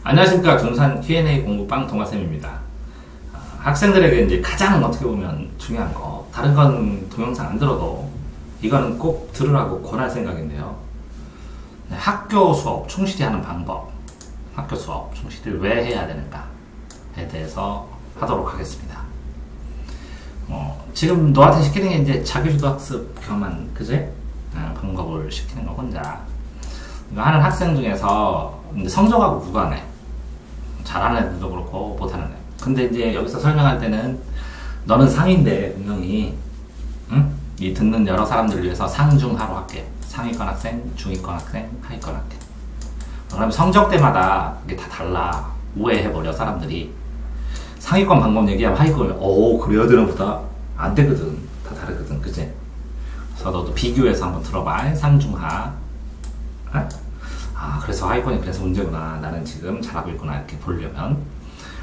안녕하십니까. 군산 Q&A 공부방 동아쌤입니다. 학생들에게 이제 가장 어떻게 보면 중요한 거, 다른 건 동영상 안 들어도 이거는 꼭 들으라고 권할 생각인데요. 학교 수업 충실히 하는 방법, 학교 수업 충실히 왜 해야 되는가에 대해서 하도록 하겠습니다. 지금 너한테 시키는 게 이제 자기주도 학습 겸한 그제 방법을 시키는 거 혼자. 이거 하는 학생 중에서 이제 성적하고 무관해. 잘하는 애들도 그렇고 못하는 애. 근데 이제 여기서 설명할 때는 너는 상인데 분명히 이 듣는 여러 사람들을 위해서 상중하로 할게. 상위권 학생, 중위권 학생, 하위권 학생. 그럼 성적대마다 이게 다 달라. 오해해버려 사람들이. 상위권 방법 얘기하면 하위권 그래야 되나 보다. 안 되거든. 다 다르거든. 그치? 그래서 너도 비교해서 한번 들어봐. 상중하. 그래서 하위권이 그래서 문제구나. 나는 지금 잘하고 있구나. 이렇게 보려면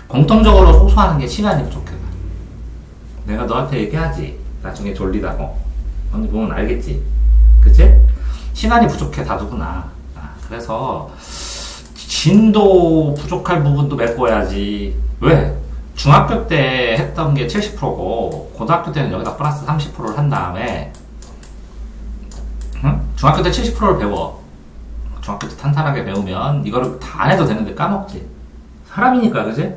공통적으로 호소하는 게 시간이 부족해. 내가 너한테 얘기하지. 나중에 졸리다고. 언니 보면 알겠지. 그치? 시간이 부족해. 다 누구나. 그래서 진도 부족할 부분도 메꿔야지. 왜? 중학교 때 했던 게 70%고 고등학교 때는 여기다 플러스 30%를 한 다음에 중학교 때 70%를 배워. 중학교 때 탄탄하게 배우면 이거를 다 안 해도 되는데 까먹지. 사람이니까, 그지?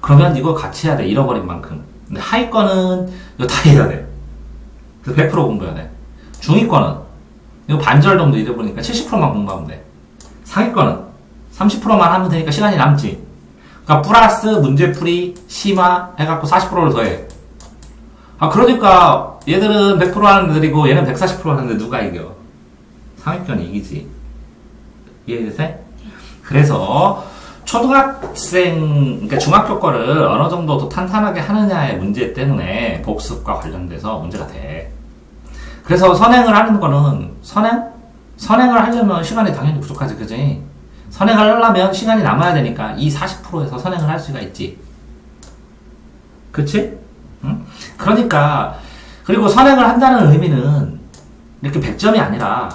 그러면 이거 같이 해야 돼. 잃어버린 만큼. 근데 하위권은 이거 다 해야 돼. 그래서 100% 공부해야 돼. 중위권은 이거 반절 정도 잃어버리니까 70%만 공부하면 돼. 상위권은 30%만 하면 되니까 시간이 남지. 그러니까 플러스 문제풀이, 심화 해갖고 40%를 더해. 그러니까 얘들은 100% 하는 애들이고 얘는 140% 하는데 누가 이겨? 상위권이 이기지. 이해되세요? 그래서 초등학생, 그러니까 중학교 거를 어느 정도 더 탄탄하게 하느냐의 문제 때문에 복습과 관련돼서 문제가 돼. 그래서 선행을 하는 거는 선행을 하려면 시간이 당연히 부족하지, 그지? 선행을 하려면 시간이 남아야 되니까 이 40%에서 선행을 할 수가 있지. 그치? 응? 그러니까, 그리고 선행을 한다는 의미는 이렇게 100점이 아니라,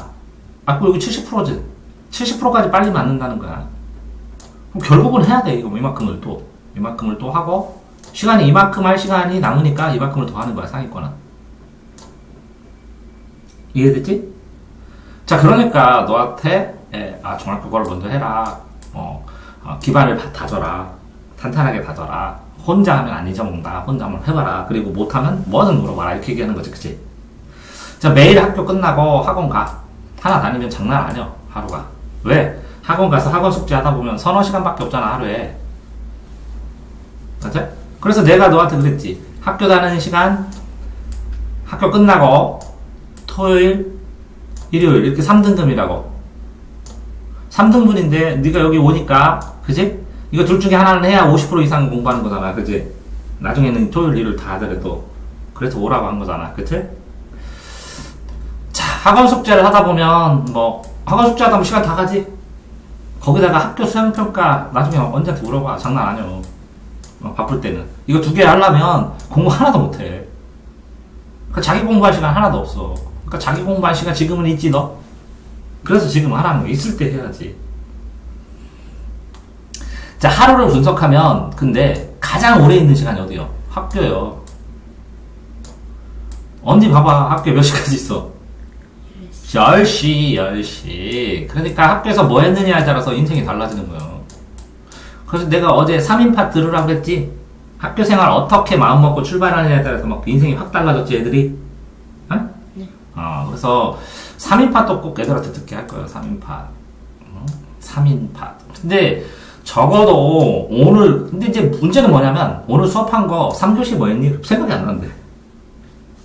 여기 70%지. 70%까지 빨리 맞는다는 거야. 그럼 결국은 해야 돼. 이만큼을 또 하고, 시간이 이만큼 할 시간이 남으니까 이만큼을 더 하는 거야, 상위권은. 이해됐지? 자, 그러니까 너한테, 중학교 거를 먼저 해라. 기반을 다져라. 탄탄하게 다져라. 혼자 하면 안 잊어먹는다. 혼자 한번 해봐라. 그리고 못하면 뭐든 물어봐라. 이렇게 얘기하는 거지, 그치? 자, 매일 학교 끝나고 학원 가. 하나 다니면 장난 아니야, 하루가. 왜? 학원 가서 학원 숙제 하다 보면 서너 시간밖에 없잖아, 하루에. 맞지? 그래서 내가 너한테 그랬지. 학교 다니는 시간, 학교 끝나고, 토요일, 일요일, 이렇게 3등급이라고. 3등분인데, 네가 여기 오니까, 그지? 이거 둘 중에 하나는 해야 50% 이상 공부하는 거잖아, 그지? 나중에는 토요일, 일요일 다 하더라도. 그래서 오라고 한 거잖아, 그치? 자, 학원 숙제를 하다 보면, 학원 숙제 하다 보면 시간 다 가지? 거기다가 학교 수행평가 나중에 언제한테 물어봐. 장난 아니야. 바쁠 때는. 이거 두 개 하려면 공부 하나도 못해. 그러니까 자기 공부할 시간 하나도 없어. 그러니까 자기 공부할 시간 지금은 있지, 너? 그래서 지금 하라는 거. 있을 때 해야지. 자, 하루를 분석하면, 근데 가장 오래 있는 시간이 어디요? 학교요. 언니 봐봐. 학교 몇 시까지 있어? 10시. 그러니까 학교에서 뭐 했느냐에 따라서 인생이 달라지는 거예요. 그래서 내가 어제 3인팟 들으라고 했지? 학교 생활 어떻게 마음먹고 출발하느냐에 따라서 막 인생이 확 달라졌지, 애들이? 네. 그래서 3인팟도 꼭 애들한테 듣게 할 거예요, 3인팟. 3인팟. 근데 적어도 근데 이제 문제는 뭐냐면, 오늘 수업한 거 3교시 뭐 했니? 생각이 안 나는데.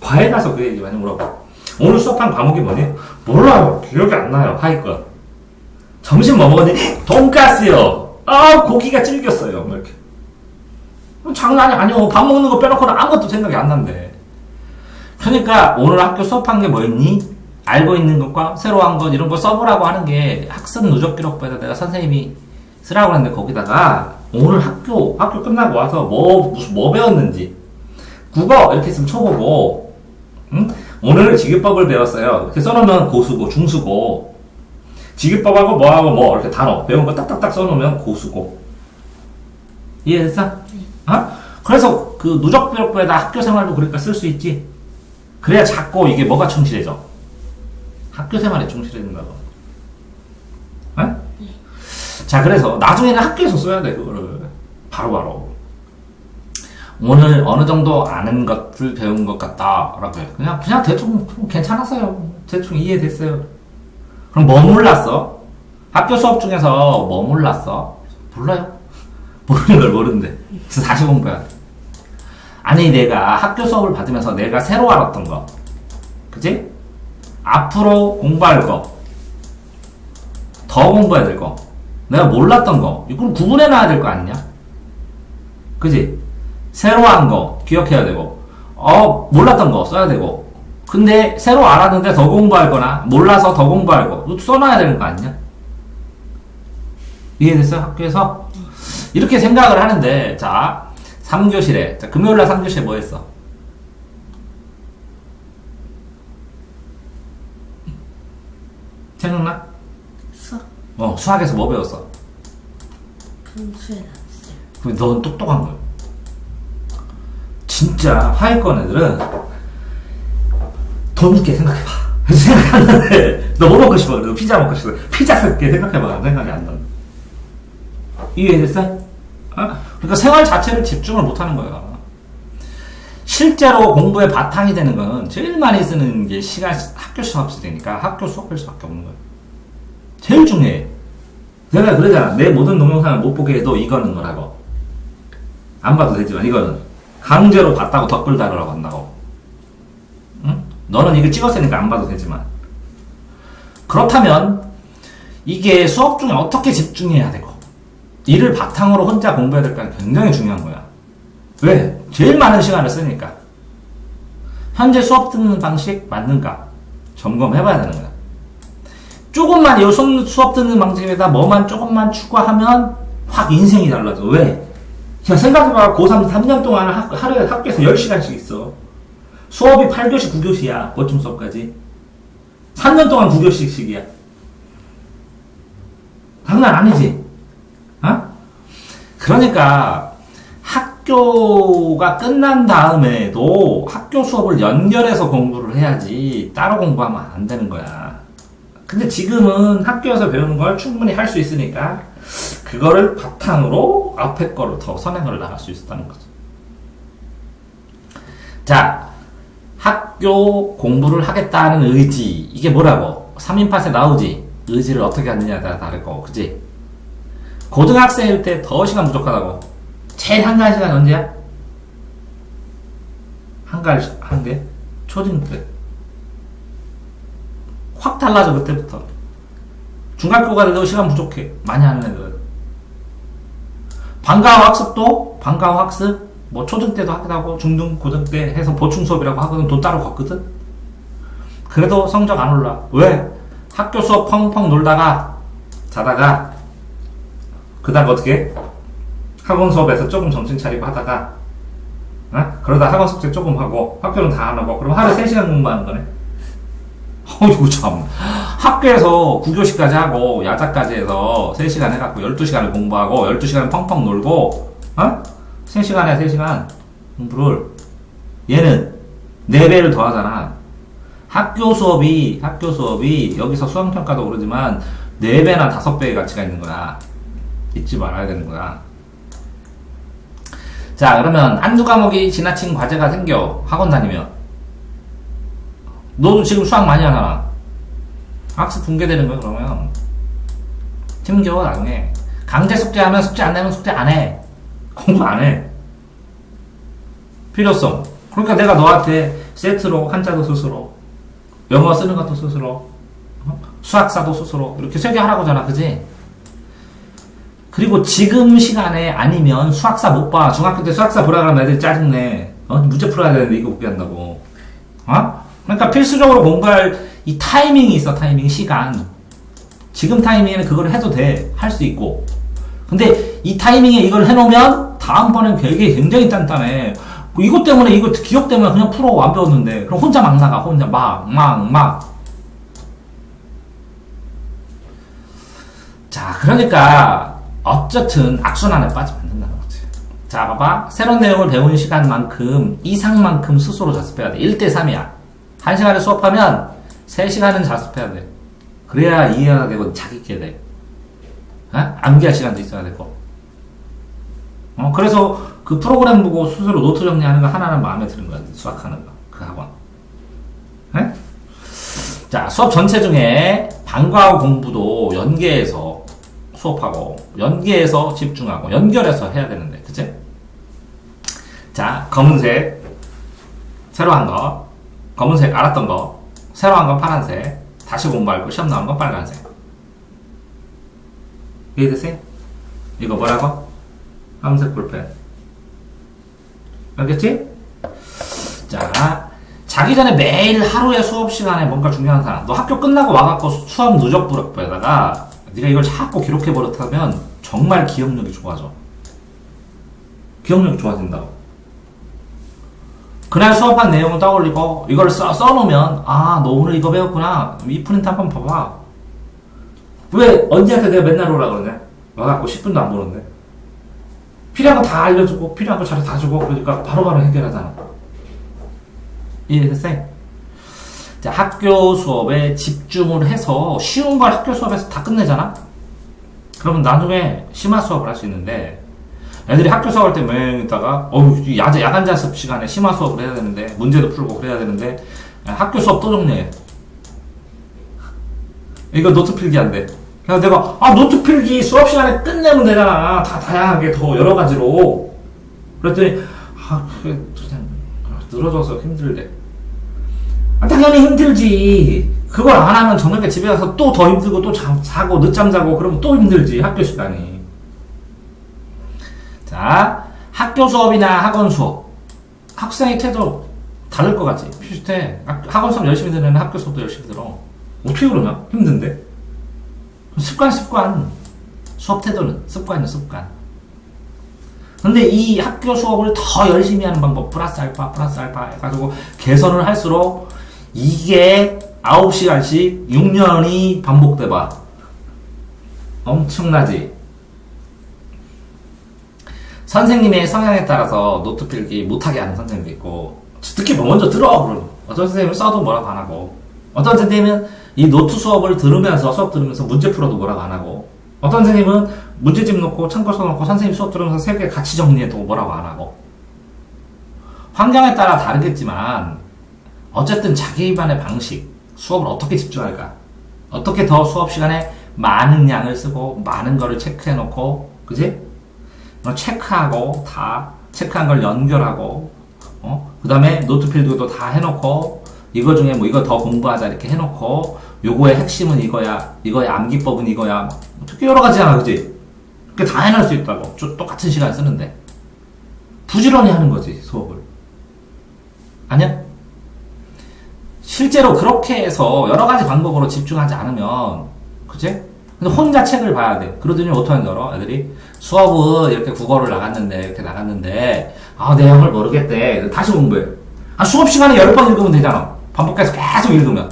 과외 가서 그 얘기 많이 물어봐. 오늘 수업한 과목이 뭐니? 몰라요. 기억이 안 나요. 하위권. 점심 뭐 먹었니? 돈가스요. 고기가 질겼어요. 뭐 이렇게. 장난이 아니요. 밥 먹는 거 빼놓고는 아무것도 생각이 안 난대. 그러니까 오늘 학교 수업한 게 뭐였니? 알고 있는 것과 새로 한 것 이런 거 써보라고 하는 게 학습 누적 기록부에다 내가 선생님이 쓰라고 하는데 거기다가 오늘 학교 끝나고 와서 뭐 배웠는지 국어 이렇게 있으면 쳐보고 오늘 직유법을 배웠어요. 이렇게 써놓으면 고수고, 중수고. 직유법하고 뭐하고 뭐 이렇게 단어 배운 거 딱딱딱 써놓으면 고수고. 이해됐어? 어? 그래서 그 누적기록부에다 학교 생활도 그러니까 쓸 수 있지. 그래야 자꾸 이게 뭐가 충실해져? 학교 생활에 충실해진다고. 어? 자, 그래서 나중에는 학교에서 써야 돼, 그거를. 바로바로. 오늘 어느 정도 아는 것들 배운 것 같다라고 해. 그냥 대충 괜찮았어요. 대충 이해됐어요. 그럼 뭐 몰랐어? 학교 수업 중에서 뭐 몰랐어? 몰라요. 모르는 걸 모르는데. 그래서 다시 공부해야 돼. 아니, 내가 학교 수업을 받으면서 내가 새로 알았던 거. 그치? 앞으로 공부할 거. 더 공부해야 될 거. 내가 몰랐던 거. 이걸 구분해놔야 될 거 아니냐? 그치? 새로 한 거 기억해야 되고, 몰랐던 거 써야 되고, 근데 새로 알았는데 더 공부할 거나, 몰라서 더 공부할 거, 이것도 써놔야 되는 거 아니냐? 이해됐어요? 학교에서? 이렇게 생각을 하는데, 자, 3교실에, 자, 금요일날 3교시에 뭐 했어? 생각나? 수학 수학에서 뭐 배웠어? 평소에 나왔어요. 그럼 넌 똑똑한 거야. 진짜 하위권 애들은 더 늦게 생각해봐. 생각 안 나네. 너 뭐 먹고 싶어? 너 피자 먹고 싶어? 피자 쓸게 생각해봐. 생각이 안 나. 이해됐어? 그러니까 생활 자체를 집중을 못하는 거야. 실제로 공부의 바탕이 되는 건 제일 많이 쓰는 게 학교 수업 시대니까 학교 수업일 수밖에 없는 거야. 제일 중요해. 내가 그러잖아. 내 모든 동영상을 못 보게 해도 이거는 거라고. 안 봐도 되지만 이거는 강제로 봤다고 댓글 달으라고 한다고. 응? 너는 이거 찍었으니까 안 봐도 되지만. 그렇다면 이게 수업 중에 어떻게 집중해야 되고 이를 바탕으로 혼자 공부해야 될까 굉장히 중요한 거야. 왜? 제일 많은 시간을 쓰니까. 현재 수업 듣는 방식 맞는가? 점검해봐야 되는 거야. 조금만 이 수업 듣는 방식에다 뭐만 조금만 추가하면 확 인생이 달라져. 왜? 자, 생각해봐. 고3 3년 동안 하루에 학교에서 10시간씩 있어. 수업이 8교시, 9교시야. 보충 수업까지. 3년 동안 9교시씩이야. 장난 아니지? 그러니까 학교가 끝난 다음에도 학교 수업을 연결해서 공부를 해야지 따로 공부하면 안 되는 거야. 근데 지금은 학교에서 배우는 걸 충분히 할 수 있으니까 그거를 바탕으로 앞에 거를 더 선행을 나갈 수 있었다는 거죠. 자, 학교 공부를 하겠다는 의지, 이게 뭐라고? 3인팟에 나오지? 의지를 어떻게 하느냐에 따라 다를 거고, 그치? 고등학생일 때 더 시간 부족하다고. 제일 한가한 시간이 언제야? 한 개? 초딩 때. 확 달라져, 그때부터. 중학교가 돼도 시간 부족해. 많이 하는 애들은. 방과후 학습도, 방과후 학습, 뭐 초등 때도 하기도 하고, 중등, 고등 때 해서 보충 수업이라고 하거든. 돈 따로 걷거든? 그래도 성적 안 올라. 왜? 학교 수업 펑펑 놀다가, 자다가, 그 다음 어떻게? 학원 수업에서 조금 정신 차리고 하다가, 그러다 학원 숙제 조금 하고, 학교는 다 안 하고, 그럼 하루에 3시간 공부하는 거네? 어이구, 참. 학교에서 9교시까지 하고, 야자까지 해서 3시간 해갖고 12시간을 공부하고, 12시간 펑펑 놀고, 3시간에 3시간 공부를, 얘는 4배를 더 하잖아. 학교 수업이, 여기서 수학평가도 오르지만, 4배나 5배의 가치가 있는 거야. 잊지 말아야 되는 거야. 자, 그러면 한두 과목이 지나친 과제가 생겨. 학원 다니면. 너도 지금 수학 많이 하잖아. 학습 붕괴되는 거야, 그러면. 힘겨워, 나중에. 강제 숙제하면 숙제 안 내면 숙제 안 해. 공부 안 해. 필요성. 그러니까 내가 너한테 세트로, 한자도 스스로, 영어 쓰는 것도 스스로, 수학사도 스스로, 이렇게 3개 하라고 하잖아, 그지? 그리고 지금 시간에 아니면 수학사 못 봐. 중학교 때 수학사 보라 그러면 애들이 짜증내. 문제 풀어야 되는데 이거 못 한다고. 그러니까 필수적으로 공부할 이 타이밍이 있어, 시간. 지금 타이밍에는 그걸 해도 돼. 할 수 있고. 근데 이 타이밍에 이걸 해놓으면 다음번엔 되게 굉장히 단단해. 이것 때문에, 이거 기억 때문에 그냥 풀어. 안 배웠는데. 그럼 혼자 막 나가. 혼자 막. 자, 그러니까 어쨌든 악순환에 빠지면 안 된다는 거지. 자, 봐봐. 새로운 내용을 배우는 시간만큼, 이상만큼 스스로 자습해야 돼. 1대3이야. 1시간을 수업하면 3시간은 자습해야 돼. 그래야 이해가 되고 자기 있게 돼. 암기할 시간도 있어야 되고. 그래서 그 프로그램 보고 스스로 노트 정리하는 거 하나는 마음에 드는 거야. 수학하는 거. 그 학원. 네? 자, 수업 전체 중에 방과후 공부도 연계해서 수업하고, 연계해서 집중하고, 연결해서 해야 되는데, 그치? 자, 검은색, 새로 한 거, 검은색 알았던 거, 새로 한 건 파란색, 다시 공부할 거, 시험 나온 건 빨간색. 이해됐어요? 이거 뭐라고? 검은색 볼펜. 알겠지? 자, 자기 전에 매일 하루에 수업 시간에 뭔가 중요한 사람. 너 학교 끝나고 와갖고 수업 누적 부록에다가 네가 이걸 자꾸 기록해 버릇하면 정말 기억력이 좋아져. 기억력이 좋아진다고. 그날 수업한 내용을 떠올리고 이걸 써놓으면 아, 너 오늘 이거 배웠구나. 이 프린트 한번 봐봐. 왜 언니한테 내가 맨날 오라 그러냐? 와갖고 10분도 안 보는데. 필요한 거 다 알려주고 필요한 거 자료 다 주고 그러니까 바로바로 해결하잖아. 이해됐어요? 자, 학교 수업에 집중을 해서 쉬운 걸 학교 수업에서 다 끝내잖아? 그러면 나중에 심화 수업을 할 수 있는데 애들이 학교 수업할 때 맹 있다가 야간 자습 시간에 심화 수업을 해야 되는데 문제도 풀고 그래야 되는데 학교 수업 또 정리해. 이거 노트 필기 안 돼. 그래서 내가 노트 필기 수업 시간에 끝내면 되잖아. 다 다양하게 더 여러 가지로. 그랬더니 그래 그냥 늘어져서 힘들대. 당연히 힘들지. 그걸 안 하면 저녁에 집에 가서 또 더 힘들고 또 자고 늦잠 자고 그러면 또 힘들지. 학교 시간이. 자, 학교 수업이나 학원 수업. 학생의 태도 다를 것 같지? 비슷해. 학원 수업 열심히 듣는 학교 수업도 열심히 들어. 어떻게 그러냐? 힘든데? 습관. 수업 태도는 습관이야, 습관. 근데 이 학교 수업을 더 열심히 하는 방법, 플러스 알파 해가지고 개선을 할수록 이게 9시간씩 6년이 반복돼봐. 엄청나지? 선생님의 성향에 따라서 노트 필기 못하게 하는 선생님도 있고, 특히 먼저 들어! 그러고. 어떤 선생님은 써도 뭐라고 안 하고, 어떤 선생님은 이 노트 수업 들으면서 문제 풀어도 뭐라고 안 하고, 어떤 선생님은 문제집 놓고 참고 써놓고 선생님 수업 들으면서 세 개 같이 정리해도 뭐라고 안 하고. 환경에 따라 다르겠지만 어쨌든 자기만의 방식, 수업을 어떻게 집중할까, 어떻게 더 수업 시간에 많은 양을 쓰고 많은 거를 체크해놓고, 그지? 체크하고 다 체크한 걸 연결하고, 그 다음에 노트 필드도 다 해놓고, 이거 중에 뭐 이거 더 공부하자 이렇게 해놓고, 요거의 핵심은 이거야, 이거의 암기법은 이거야, 되게 여러 가지잖아, 그지? 그게 다 해낼 수 있다고. 똑같은 시간 쓰는데. 부지런히 하는 거지, 수업을. 아니야? 실제로 그렇게 해서 여러 가지 방법으로 집중하지 않으면, 그치? 근데 혼자 책을 봐야 돼. 그러더니 어떻게 하는 줄 알아? 애들이 수업은 이렇게 국어를 이렇게 나갔는데, 내용을 모르겠대. 다시 공부해. 수업 시간에 10번 읽으면 되잖아. 반복해서 계속 읽으면.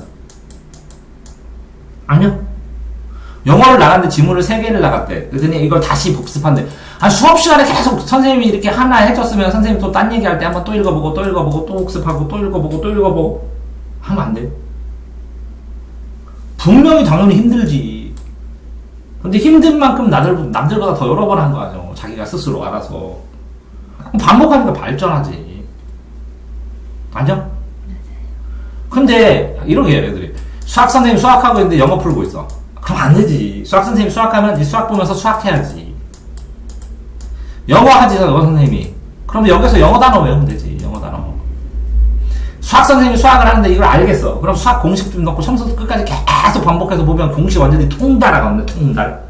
아니요. 영어를 나갔는데 지문을 3개를 나갔대. 그랬더니 이걸 다시 복습한대. 수업 시간에 계속 선생님이 이렇게 하나 해줬으면 선생님이 또 딴 얘기할 때 한번 또 읽어보고 또 복습하고 또 읽어보고 하면 안 돼요. 분명히 당연히 힘들지. 근데 힘든 만큼 남들보다 더 여러 번 한 거 아니야. 자기가 스스로 알아서. 반복하니까 발전하지. 아니야? 근데 이렇게 해요, 애들이. 수학 선생님 수학하고 있는데 영어 풀고 있어. 그럼 안 되지. 수학 선생님 수학하면 이 수학 보면서 수학해야지. 영어 하지, 영어 선생님이. 그럼 여기서 영어 단어 외우면 되지. 영어 단어. 수학 선생님이 수학을 하는데 이걸 알겠어. 그럼 수학 공식 좀 넣고 처음부터 끝까지 계속 반복해서 보면 공식 완전히 통달하거든요. 통달.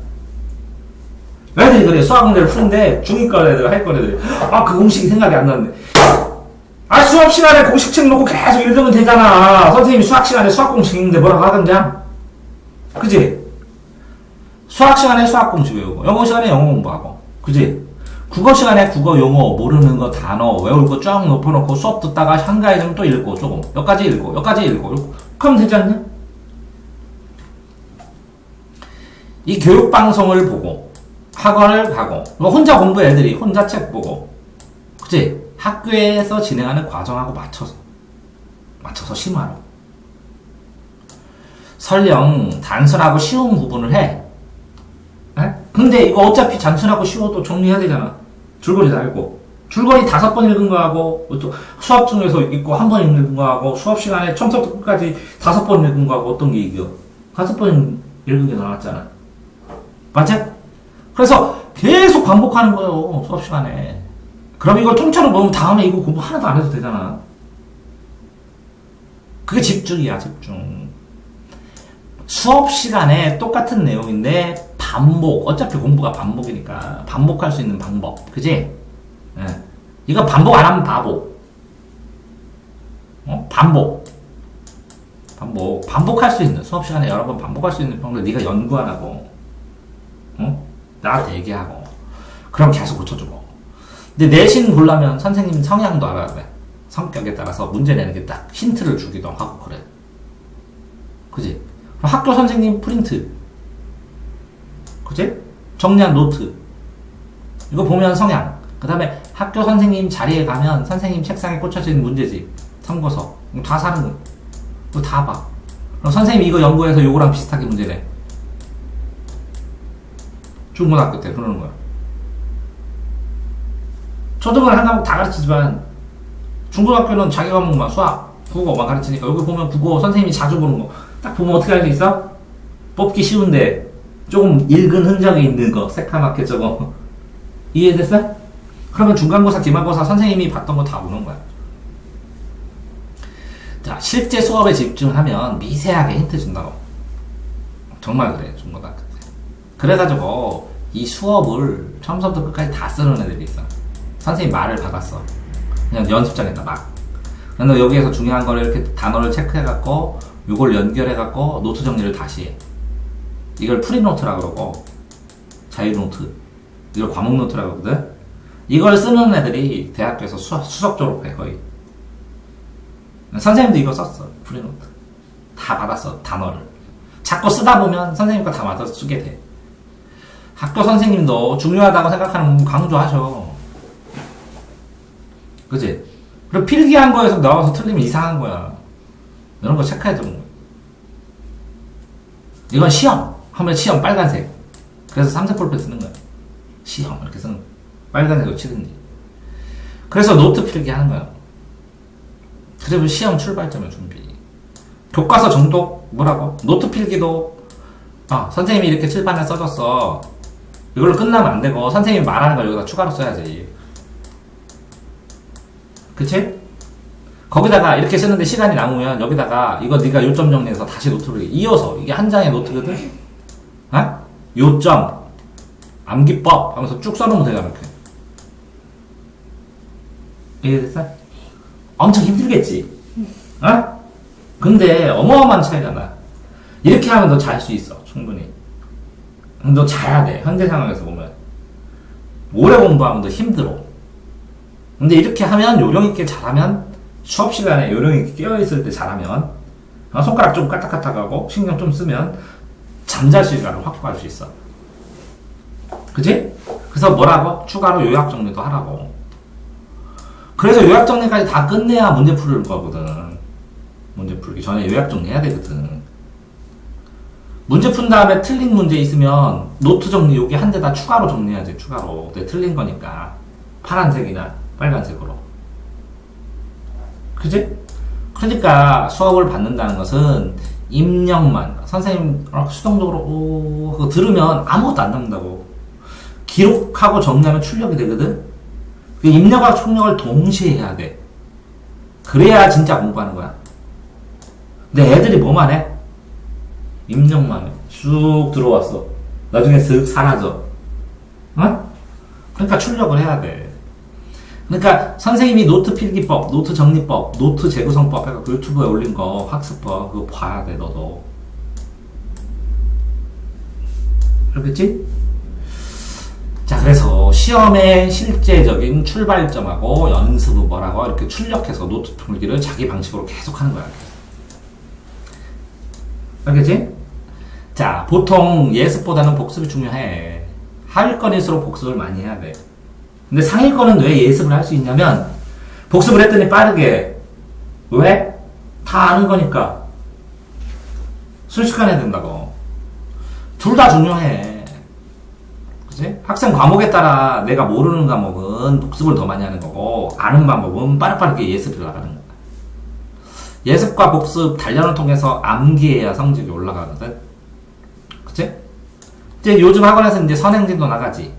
애들이 그래. 수학 문제를 푸는데 중2과 애들, 하위과 애들이 그 공식이 생각이 안 나는데. 수업 시간에 공식책 놓고 계속 읽으면 되잖아. 선생님이 수학 시간에 수학 공식 읽는데 뭐라고 하던데? 그지? 수학 시간에 수학 공식 외우고, 영어 시간에 영어 공부하고, 그지? 국어 시간에 국어, 용어, 모르는 거, 단어, 외울 거 쫙 높여놓고 수업 듣다가 한가해지면 또 읽고, 조금. 여기까지 읽고. 그러면 되지 않냐? 이 교육방송을 보고, 학원을 가고, 혼자 공부해, 애들이. 혼자 책 보고, 그치? 학교에서 진행하는 과정하고 맞춰서 심화로. 설령 단순하고 쉬운 부분을 해. 에? 근데 이거 어차피 단순하고 쉬워도 정리해야 되잖아. 줄거리 다 읽고. 줄거리 5번 읽은 거하고, 또 수업 중에서 읽고 1번 읽은 거하고, 수업 시간에 처음부터 끝까지 5번 읽은 거하고 어떤 게 이겨? 5번 읽은 게 나왔잖아. 맞아? 그래서 계속 반복하는 거예요, 수업 시간에. 그럼 이걸 통째로 보면 다음에 이거 공부 하나도 안 해도 되잖아. 그게 집중이야, 집중. 수업 시간에 똑같은 내용인데 반복. 어차피 공부가 반복이니까 반복할 수 있는 방법. 그지? 예. 이거 반복 안 하면 바보. 반복할 수 있는, 수업 시간에 여러 번 반복할 수 있는 방법을 네가 연구 안 하고, 나한테 얘기하고, 그럼 계속 고쳐주고. 근데 내신 보려면 선생님 성향도 알아야 돼. 성격에 따라서 문제 내는 게 딱 힌트를 주기도 하고 그래. 그지? 그럼 학교 선생님 프린트. 그지? 정리한 노트. 이거 보면 성향. 그 다음에 학교 선생님 자리에 가면 선생님 책상에 꽂혀진 문제집, 참고서. 이거 다 사는 거. 이거 다 봐. 그럼 선생님이 이거 연구해서 요거랑 비슷하게 문제 내. 중고등학교 때 그러는 거야. 초등학교 한 과목 다 가르치지만 중고등학교는 자기 과목만 수학, 국어만 가르치니까 여기 보면 국어 선생님이 자주 보는 거 딱 보면 어떻게 할 수 있어? 뽑기 쉬운데 조금 읽은 흔적이 있는 거 새카맣게 저거 이해됐어? 그러면 중간고사, 기말고사 선생님이 봤던 거 다 보는 거야. 자, 실제 수업에 집중하면 미세하게 힌트 준다고. 정말 그래, 중고등학교 때. 그래가지고 이 수업을 처음부터 끝까지 다 쓰는 애들이 있어. 선생님 말을 받았어. 그냥 연습장에다 막. 근데 여기에서 중요한 거를 이렇게 단어를 체크해갖고 이걸 연결해갖고 노트 정리를 다시 해. 이걸 프리노트라고 그러고 자유노트, 이걸 과목노트라고 하거든. 이걸 쓰는 애들이 대학교에서 수석 졸업해 거의. 선생님도 이거 썼어. 프리노트 다 받았어. 단어를 자꾸 쓰다 보면 선생님 거 다 맞아서 쓰게 돼. 학교 선생님도 중요하다고 생각하는 부분 강조하셔. 그치? 그리고 필기한 거에서 나와서 틀리면 이상한 거야. 이런 거 체크해야 되는 거야. 이건 시험 하면 시험 빨간색. 그래서 3색 볼펜 쓰는 거야. 시험 이렇게 쓰는 거야. 빨간색으로 치든지. 그래서 노트 필기 하는 거야. 그러면 시험 출발점의 준비. 교과서 정독 뭐라고? 노트 필기도 선생님이 이렇게 칠판에 써줬어. 이걸로 끝나면 안 되고 선생님이 말하는 걸 여기다 추가로 써야지. 그치? 거기다가 이렇게 쓰는데 시간이 남으면 여기다가 이거 네가 요점 정리해서 다시 노트를 이어서, 이게 한 장의 노트거든? 요점, 암기법 하면서 쭉 써놓으면 되잖아. 이렇게. 이해됐어? 엄청 힘들겠지? 근데 어마어마한 차이가 나. 이렇게 하면 너 잘 수 있어, 충분히. 너 잘해야 돼, 현대 상황에서 보면. 오래 공부하면 더 힘들어. 근데 이렇게 하면 요령있게 잘하면, 수업 시간에 요령있게 깨어있을 때 잘하면, 손가락 좀 까딱까딱하고 신경 좀 쓰면 잠잘 시간을 확보할 수 있어. 그치? 그래서 뭐라고? 추가로 요약 정리도 하라고. 그래서 요약 정리까지 다 끝내야 문제 풀을 거거든. 문제 풀기 전에 요약 정리해야 되거든. 문제 푼 다음에 틀린 문제 있으면 노트 정리 여기 한 대 다 추가로 정리해야지. 추가로. 내 틀린 거니까 파란색이나 빨간색으로. 그지? 그러니까 수업을 받는다는 것은 입력만, 선생님 수동적으로 그거 들으면 아무것도 안 남는다고. 기록하고 정리하면 출력이 되거든. 그 입력하고 출력을 동시에 해야 돼. 그래야 진짜 공부하는 거야. 근데 애들이 뭐만 해? 입력만 해. 쭉 들어왔어. 나중에 쓱 사라져. 그러니까 출력을 해야 돼. 그러니까 선생님이 노트 필기법, 노트 정리법, 노트 재구성법 해서 유튜브에 올린 거, 학습법 그거 봐야 돼, 너도. 그렇겠지? 자, 그래서 시험의 실제적인 출발점하고 연습은 뭐라고 이렇게 출력해서 노트 풀기를 자기 방식으로 계속 하는 거야. 알겠지? 자, 보통 예습보다는 복습이 중요해. 하위권일수록 복습을 많이 해야 돼. 근데 상위권은 왜 예습을 할 수 있냐면 복습을 했더니 빠르게. 왜? 다 아는 거니까. 순식간에 된다고. 둘 다 중요해. 그치? 학생 과목에 따라 내가 모르는 과목은 복습을 더 많이 하는 거고, 아는 방법은 빠르게 예습을 나가는 거야. 예습과 복습 단련을 통해서 암기해야 성적이 올라가거든. 그치? 이제 요즘 학원에서 이제 선행진도 나가지.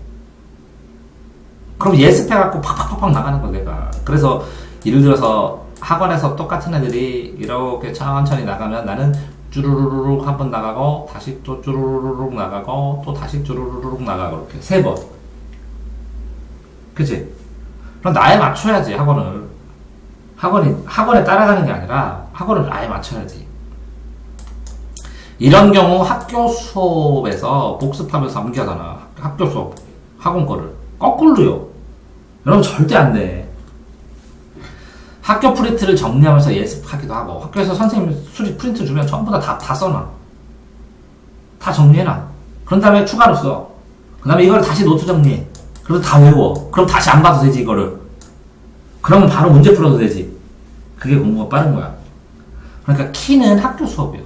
그럼 예습해갖고 팍팍팍팍 나가는 거야, 내가. 그래서 예를 들어서 학원에서 똑같은 애들이 이렇게 천천히 나가면 나는 쭈루루룩 한 번 나가고 다시 또 쭈루루룩 나가고 또 다시 쭈루루룩 나가고 이렇게 3번. 그치? 그럼 나에 맞춰야지, 학원을. 학원에 따라가는 게 아니라 학원을 나에 맞춰야지. 이런 경우 학교 수업에서 복습하면서 암기하잖아. 학교 수업, 학원 거를. 거꾸로요. 여러분 절대 안 돼. 학교 프린트를 정리하면서 예습하기도 하고, 학교에서 선생님 수리 프린트 주면 전부 다 써놔. 다 정리해놔. 그런 다음에 추가로 써. 그 다음에 이걸 다시 노트 정리해. 그래서 다 외워. 그럼 다시 안 봐도 되지, 이거를. 그러면 바로 문제 풀어도 되지. 그게 공부가 빠른 거야. 그러니까 키는 학교 수업이에요.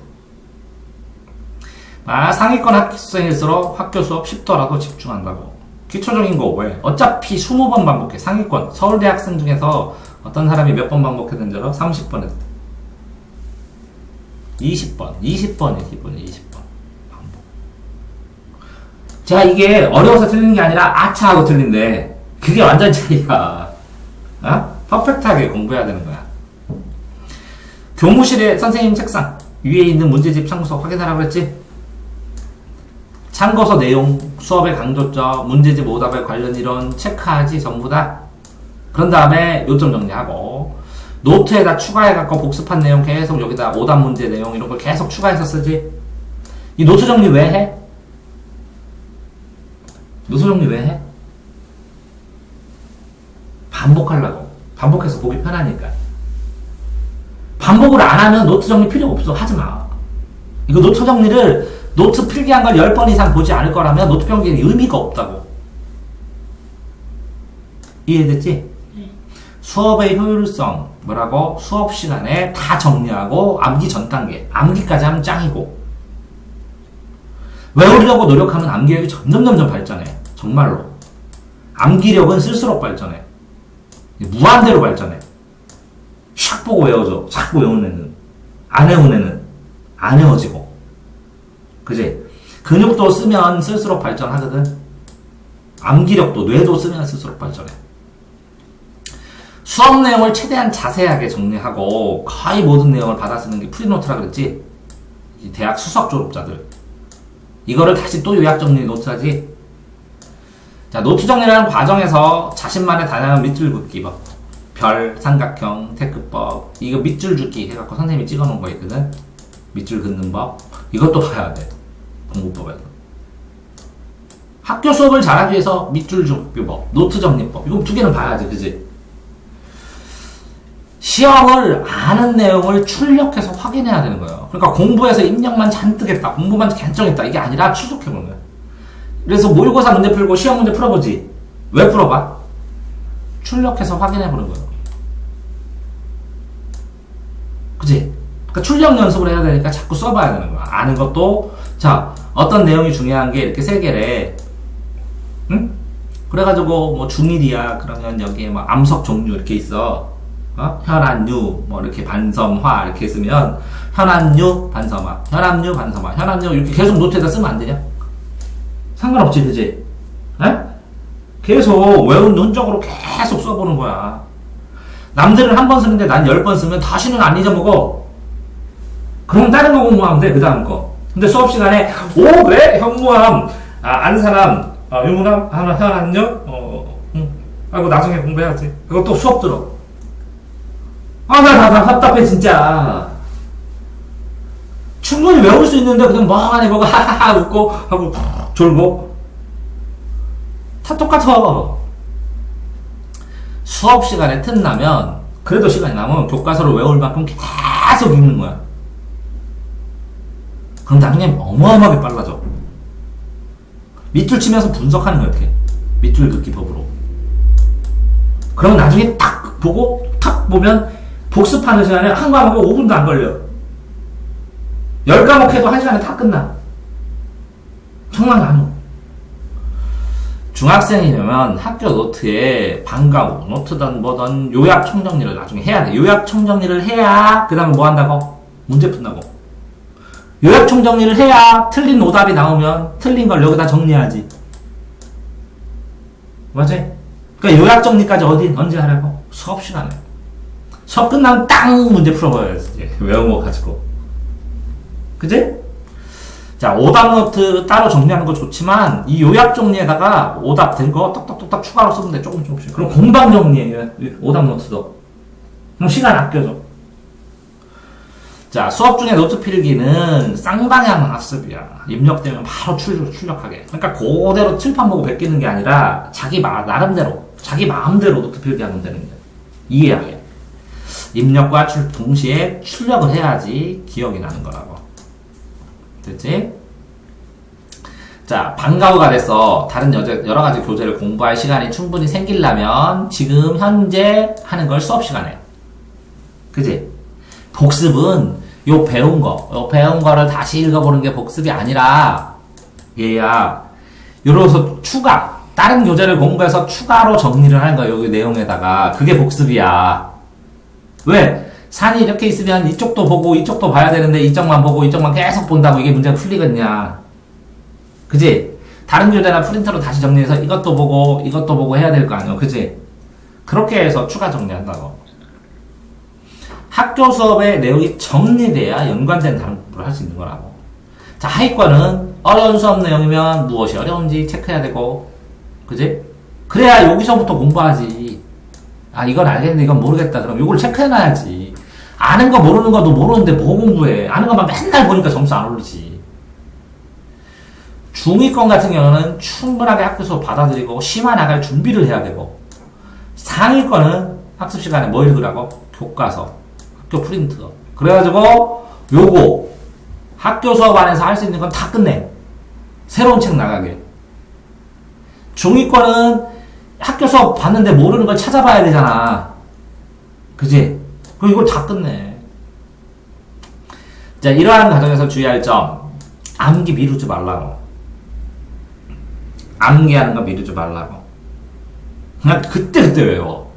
상위권 학생일수록 학교 수업 쉽더라도 집중한다고. 기초적인 거 왜? 어차피 20번 반복해. 상위권 서울대 학생 중에서 어떤 사람이 몇 번 반복했는지 알아? 30번 했대. 20번이 기본이 20번 반복. 자, 이게 어려워서 틀리는 게 아니라 아차하고 틀린데 그게 완전 차이야. 어? 퍼펙트하게 공부해야 되는 거야. 교무실에 선생님 책상 위에 있는 문제집 참고서 확인하라고 그랬지? 참고서 내용, 수업의 강조점, 문제집 오답에 관련 이론 체크하지, 전부 다. 그런 다음에 요점 정리하고, 노트에다 추가해갖고 복습한 내용 계속 여기다 오답 문제 내용 이런 걸 계속 추가해서 쓰지. 이 노트 정리 왜 해? 노트 정리 왜 해? 반복하려고. 반복해서 보기 편하니까. 반복을 안 하면 노트 정리 필요 없어. 하지 마. 이거 노트 정리를 노트 필기한 걸 10번 이상 보지 않을 거라면 노트 필기에 의미가 없다고. 이해됐지? 네. 수업의 효율성, 뭐라고? 수업 시간에 다 정리하고 암기 전 단계. 암기까지 하면 짱이고. 외우려고 노력하면 암기력이 점점 발전해. 정말로. 암기력은 쓸수록 발전해. 무한대로 발전해. 샥 보고 외워줘. 자꾸 외우는 애는. 안 외우는 애는 안 외워지고. 그지? 근육도 쓰면 쓸수록 발전하거든. 암기력도, 뇌도 쓰면 쓸수록 발전해. 수업 내용을 최대한 자세하게 정리하고 거의 모든 내용을 받아 쓰는 게 프리노트라 그랬지? 이 대학 수석 졸업자들. 이거를 다시 또 요약 정리 노트하지? 자, 노트 정리라는 과정에서 자신만의 다양한 밑줄 긋기법, 별, 삼각형, 태크법, 이거 밑줄 긋기 해갖고 선생님이 찍어놓은 거 있거든? 밑줄 긋는 법. 이것도 봐야 돼. 공부법에서. 학교 수업을 잘하기 위해서 밑줄 긋기법, 노트 정리법. 이거 두 개는 봐야지, 그지? 시험을 아는 내용을 출력해서 확인해야 되는 거예요. 그러니까 공부해서 입력만 잔뜩 했다, 공부만 괜찮했다, 이게 아니라 출력해보는 거예요. 그래서 모의고사 문제 풀고 시험 문제 풀어보지. 왜 풀어봐? 출력해서 확인해보는 거예요. 그치? 그러니까 출력 연습을 해야 되니까 자꾸 써봐야 되는 거야. 아는 것도, 자, 어떤 내용이 중요한 게 이렇게 3개래. 응? 그래가지고, 뭐, 중1이야. 그러면 여기에 뭐, 암석 종류 이렇게 있어. 혈압류, 뭐, 이렇게 반섬화, 이렇게 쓰면, 혈압류, 반섬화, 혈압류, 반섬화, 혈압류, 이렇게 계속 노트에다 쓰면 안 되냐? 상관없지, 그지? 에? 계속 외운 흔적으로 계속 써보는 거야. 남들은 한 번 쓰는데 난 10번 쓰면 다시는 안 잊어먹어. 그럼 다른 거 공부하면 돼, 그 다음 거. 근데 수업 시간에, 오, 그래? 현무암, 아는 사람, 유무암, 하나, 혈압류, 아이고, 나중에 공부해야지. 그것도 수업 들어. 나 답답해, 진짜. 충분히 외울 수 있는데, 그냥 멍하니 보고, 하하하, 웃고, 하고, 졸고. 다 똑같아. 수업 시간에 틈나면, 그래도 시간이 남으면 교과서를 외울 만큼 계속 읽는 거야. 그럼 나중에 어마어마하게 빨라져. 밑줄 치면서 분석하는 거야, 이렇게. 밑줄 긋기 법으로. 그럼 나중에 딱 보고 탁 보면 복습하는 시간에 한 과목에 5분도 안 걸려. 10과목 해도 1시간에 다 끝나. 정말 나눠. 중학생이면 학교 노트에 방과후, 노트든 뭐든 요약 총정리를 나중에 해야 돼. 요약 총정리를 해야 그 다음에 뭐 한다고? 문제 푼다고. 요약 총정리를 해야 틀린 오답이 나오면 틀린 걸 여기다 정리하지. 맞지? 그러니까 요약 정리까지 언제 하라고? 수업 시간에. 수업 끝나면 딱 문제 풀어버려야지. 외운 거 가지고. 그지? 자, 오답 노트 따로 정리하는 거 좋지만, 이 요약 정리에다가 오답 된 거 똑똑똑딱 추가로 쓰면 돼. 조금씩. 그럼 공방 정리해요. 오답 노트도. 그럼 시간 아껴줘. 자, 수업 중에 노트 필기는 쌍방향 학습이야. 입력되면 바로 출력하게. 그러니까 그대로 칠판 보고 베끼는 게 아니라 자기 나름대로, 자기 마음대로 노트 필기하면 되는 거야. 이해하게. 입력과 동시에 출력을 해야지 기억이 나는 거라고. 됐지? 자, 방과후가 돼서 다른 여러 가지 교재를 공부할 시간이 충분히 생기려면 지금 현재 하는 걸 수업 시간에. 그지? 복습은 요 배운 거를 다시 읽어보는 게 복습이 아니라 얘야. 요로서 다른 교재를 공부해서 추가로 정리를 하는 거야. 여기 내용에다가. 그게 복습이야. 왜? 산이 이렇게 있으면 이쪽도 보고 이쪽도 봐야 되는데 이쪽만 보고 이쪽만 계속 본다고 이게 문제가 풀리겠냐. 그지? 다른 교재나 프린터로 다시 정리해서 이것도 보고 해야 될 거 아니야. 그지? 그렇게 해서 추가 정리한다고. 학교 수업의 내용이 정리돼야 연관된 다른 공부를 할 수 있는 거라고. 자, 하위권은 어려운 수업 내용이면 무엇이 어려운지 체크해야 되고, 그지? 그래야 여기서부터 공부하지. 아, 이건 알겠는데 이건 모르겠다. 그럼 이걸 체크해놔야지. 아는 거 모르는 거도 모르는데 뭐 공부해. 아는 것만 맨날 보니까 점수 안 오르지. 중위권 같은 경우는 충분하게 학교 수업 받아들이고 심화 나갈 준비를 해야 되고, 상위권은 학습 시간에 뭐 읽으라고? 교과서, 학교 프린트. 그래가지고 요거 학교 수업 안에서 할 수 있는 건 다 끝내. 새로운 책 나가게. 중위권은 학교 수업 봤는데 모르는 걸 찾아봐야 되잖아. 그지? 그럼 이걸 다 끝내. 자, 이러한 과정에서 주의할 점. 암기 미루지 말라고. 암기하는 거 미루지 말라고. 그냥 그때그때 외워.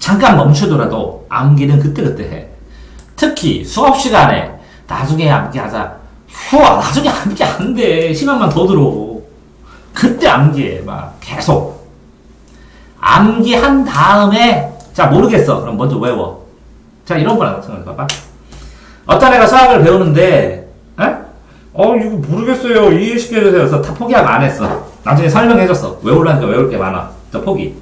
잠깐 멈추더라도 암기는 그때그때 해. 특히 수업 시간에 나중에 암기하자. 나중에 암기 안 돼. 시간만 더 들어. 그때 암기해. 막 계속. 암기한 다음에 자, 모르겠어. 그럼 먼저 외워. 자, 이런 거랑 마찬가지. 봐봐. 어떤 애가 수학을 배우는데, 이거 모르겠어요. 이해시켜주세요. 그래서 다 포기하고 안 했어. 나중에 설명해줬어. 외우려니까 외울 게 많아. 자, 포기.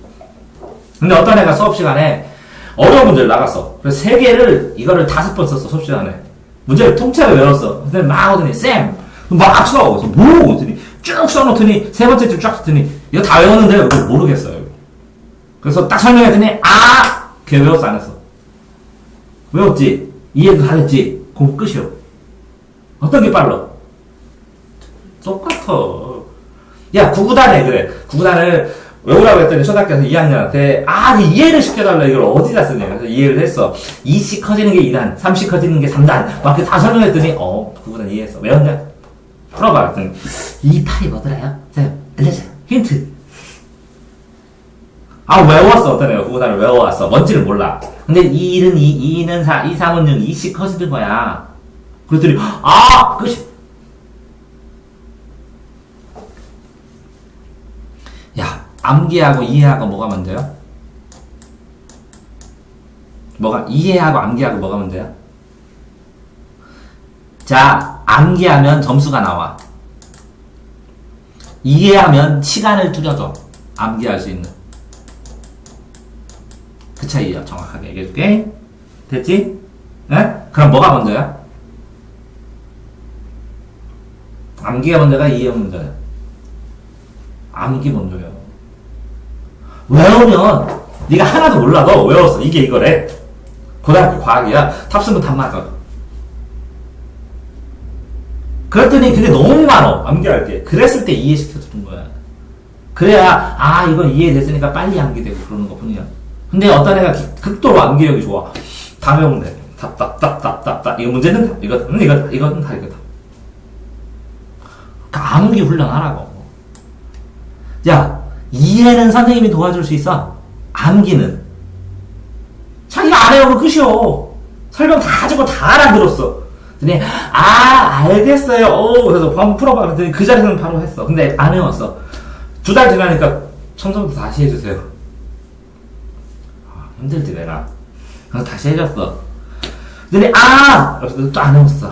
근데 어떤 애가 수업 시간에 어려운 문제를 나갔어. 그래서 3개를, 이거를 5번 썼어. 수업 시간에. 문제를 통째로 외웠어. 근데 막 하더니, 쌤! 막 써. 그래서 뭐? 그랬더니 쭉 써놓더니, 3번째 줄 쫙 썼더니, 이거 다 외웠는데, 이거 모르겠어요. 그래서 딱 설명했더니, 걔 외웠어, 안 했어? 외웠지? 이해도 다 됐지? 그럼 끝이요. 어떤 게 빨라? 똑같아. 야, 구구단에, 그래. 구구단을 외우라고 했더니 초등학교에서 2학년한테, 이해를 시켜달라. 이걸 어디다 쓰냐. 그래서 이해를 했어. 2씩 커지는 게 2단, 3씩 커지는 게 3단. 막 다 설명했더니, 구구단 이해했어. 외웠냐? 풀어봐. 그랬더니, 2팔이 뭐더라요? 자, 알려줘요. 힌트. 외웠어. 어떤 애가 구구단을 외워왔어. 뭔지를 몰라. 근데 2는 2, 2는 4, 2, 3은 6, 2씩 커지는 거야. 그랬더니, 끝이. 야, 암기하고 이해하고 뭐가 먼저야? 이해하고 암기하고 뭐가 먼저야? 자, 암기하면 점수가 나와. 이해하면 시간을 줄여줘. 암기할 수 있는. 그 차이야. 정확하게 얘기해줄게. 됐지? 그럼 뭐가 먼저야? 암기가 먼저가 이해가 먼저야? 암기 먼저야. 외우면 네가 하나도 몰라도 외웠어. 이게 이거래. 고등학교 과학이야. 탑승은 다 맞아. 그랬더니 그게 너무 많아. 암기할 때. 그랬을 때 이해시켜주는 거야. 그래야 이건 이해됐으니까 빨리 암기되고 그러는 것 뿐이야. 근데 어떤 애가 극도로 암기력이 좋아. 다 외우네. 답. 이거 문제는 답. 이거는 다 이거다. 그러니까 암기 훈련하라고. 야, 이해는 선생님이 도와줄 수 있어. 암기는 자기가 안 해오면 끝이요. 설명 다 하고 다 알아들었어. 그랬더니 알겠어요. 그래서 한번 풀어봐. 그랬더니 그 자리에서는 바로 했어. 근데 안 해왔어. 2달 지나니까 처음부터 다시 해주세요. 힘들지 내가. 그래서 다시 해줬어. 그랬더니 그래서 또 안 해왔어.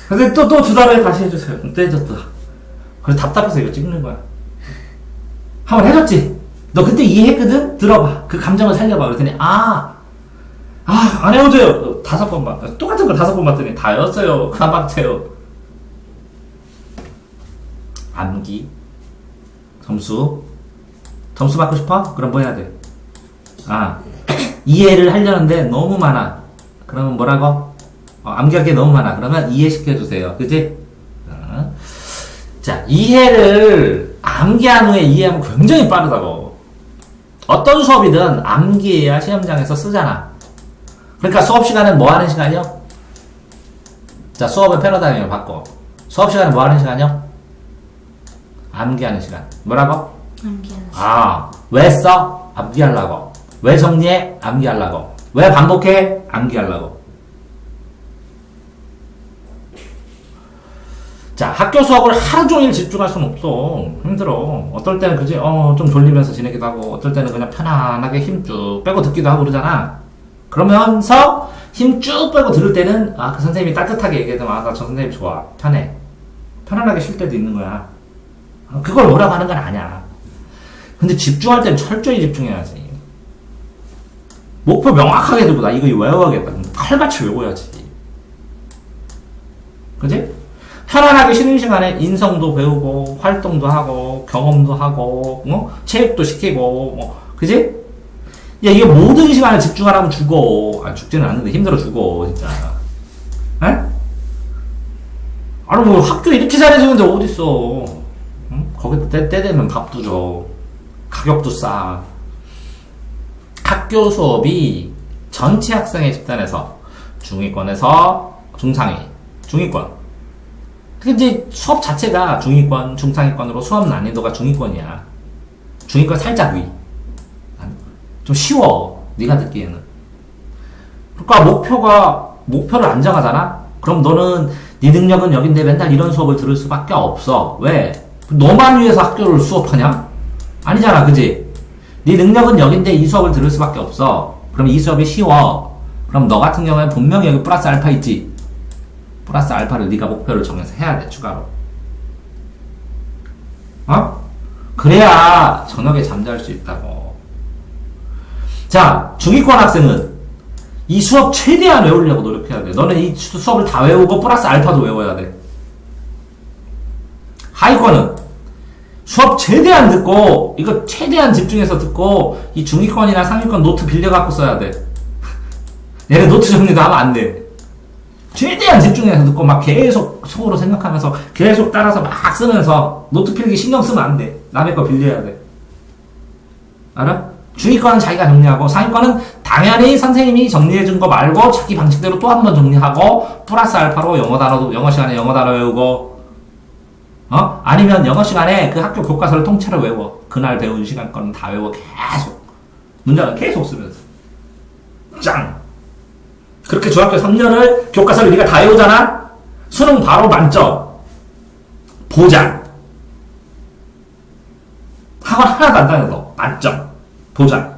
근데 또 2달 후에 다시 해주세요. 또 해줬어. 그래서 답답해서 이거 찍는 거야. 한번 해줬지? 너 그때 이해했거든? 들어봐. 그 감정을 살려봐. 그랬더니 안 해오세요. 5번 봤. 똑같은 걸 5번 봤더니 다 외웠어요. 그만 박세요. 암기. 점수 받고 싶어? 그럼 뭐 해야 돼? 이해를 하려는데 너무 많아. 그러면 뭐라고? 암기할 게 너무 많아. 그러면 이해시켜주세요. 그치? 자, 이해를 암기한 후에 이해하면 굉장히 빠르다고. 어떤 수업이든 암기해야 시험장에서 쓰잖아. 그러니까 수업 시간은 뭐 하는 시간이요? 자, 수업의 패러다임을 바꿔. 수업 시간은 뭐 하는 시간이요? 암기하는 시간. 뭐라고? 암기하는 시간. 왜 써? 암기하려고. 왜 정리해? 암기하려고. 왜 반복해? 암기하려고. 자, 학교 수업을 하루 종일 집중할 수는 없어. 힘들어. 어떨 때는 그지? 좀 졸리면서 지내기도 하고, 어떨 때는 그냥 편안하게 힘 쭉 빼고 듣기도 하고 그러잖아. 그러면서 힘 쭉 빼고 들을 때는 그 선생님이 따뜻하게 얘기해도 나 저 선생님 좋아. 편해. 편안하게 쉴 때도 있는 거야. 그걸 뭐라고 하는 건 아니야. 근데 집중할 때는 철저히 집중해야지. 목표 명확하게 두고 나 이거 외워야겠다. 칼같이 외워야지. 그지? 편안하게 쉬는 시간에 인성도 배우고 활동도 하고 경험도 하고 체육도 시키고 그지? 야, 이게 모든 시간에 집중하라면 죽어. 죽지는 않는데 힘들어 죽어 진짜. 에? 뭐 학교 이렇게 잘해주는데 어딨어. 응? 거기다 때 되면 밥도 줘. 가격도 싸. 학교 수업이 전체 학생의 집단에서 중위권에서 중상위, 중위권. 근데 수업 자체가 중위권, 중상위권으로 수업 난이도가 중위권이야. 중위권 살짝 위. 좀 쉬워. 네가 듣기에는. 그러니까 목표를 안 정하잖아? 그럼 너는 네 능력은 여긴데 맨날 이런 수업을 들을 수밖에 없어. 왜? 너만 위해서 학교를 수업하냐? 아니잖아, 그지? 네 능력은 여긴데 이 수업을 들을 수밖에 없어. 그럼 이 수업이 쉬워. 그럼 너 같은 경우에는 분명히 여기 플러스 알파 있지? 플러스 알파를 네가 목표를 정해서 해야 돼, 추가로. 그래야 저녁에 잠잘 수 있다고. 자, 중위권 학생은 이 수업 최대한 외우려고 노력해야 돼. 너는 이 수업을 다 외우고 플러스 알파도 외워야 돼. 하위권은 수업 최대한 듣고 이거 최대한 집중해서 듣고 이 중위권이나 상위권 노트 빌려갖고 써야 돼. 얘네 노트 정리도 하면 안 돼. 최대한 집중해서 듣고 막 계속 속으로 생각하면서 계속 따라서 막 쓰면서 노트 필기 신경 쓰면 안 돼. 남의 거 빌려야 돼. 알아? 중위권은 자기가 정리하고 상위권은 당연히 선생님이 정리해준 거 말고 자기 방식대로 또 한 번 정리하고 플러스 알파로 영어 시간에 영어 단어 외우고 아니면 영어 시간에 그 학교 교과서를 통째로 외워. 그날 배운 시간 거는 다 외워. 계속 문장을 계속 쓰면서 짱. 그렇게 중학교 3년을 교과서를 네가 다 외우잖아? 수능 바로 만점. 보장. 학원 하나도 안 다녀도 만점. 보장.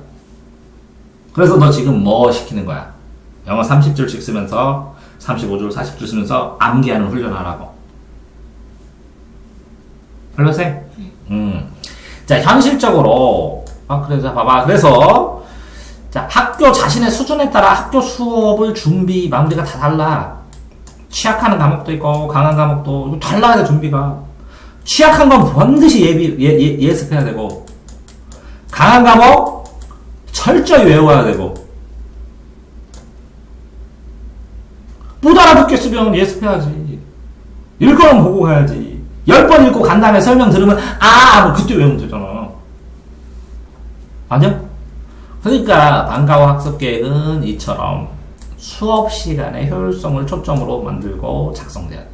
그래서 너 지금 뭐 시키는 거야? 영어 30줄씩 쓰면서 35줄, 40줄 쓰면서 암기하는 훈련하라고. 별로세? 자, 현실적으로 그래서 봐봐. 그래서 자, 학교 자신의 수준에 따라 학교 수업을 준비 마무리가 다 달라. 취약하는 과목도 있고 강한 과목도 달라야 돼. 준비가 취약한 건 반드시 예습해야 되고 강한 과목 철저히 외워야 되고 못 알아듣겠으면 예습해야지. 읽어는 보고 가야지. 10번 읽고 간 다음에 설명 들으면 그때 외우면 되잖아. 아니요? 그러니까 방과후 학습 계획은 이처럼 수업 시간의 효율성을 초점으로 만들고 작성돼야 돼.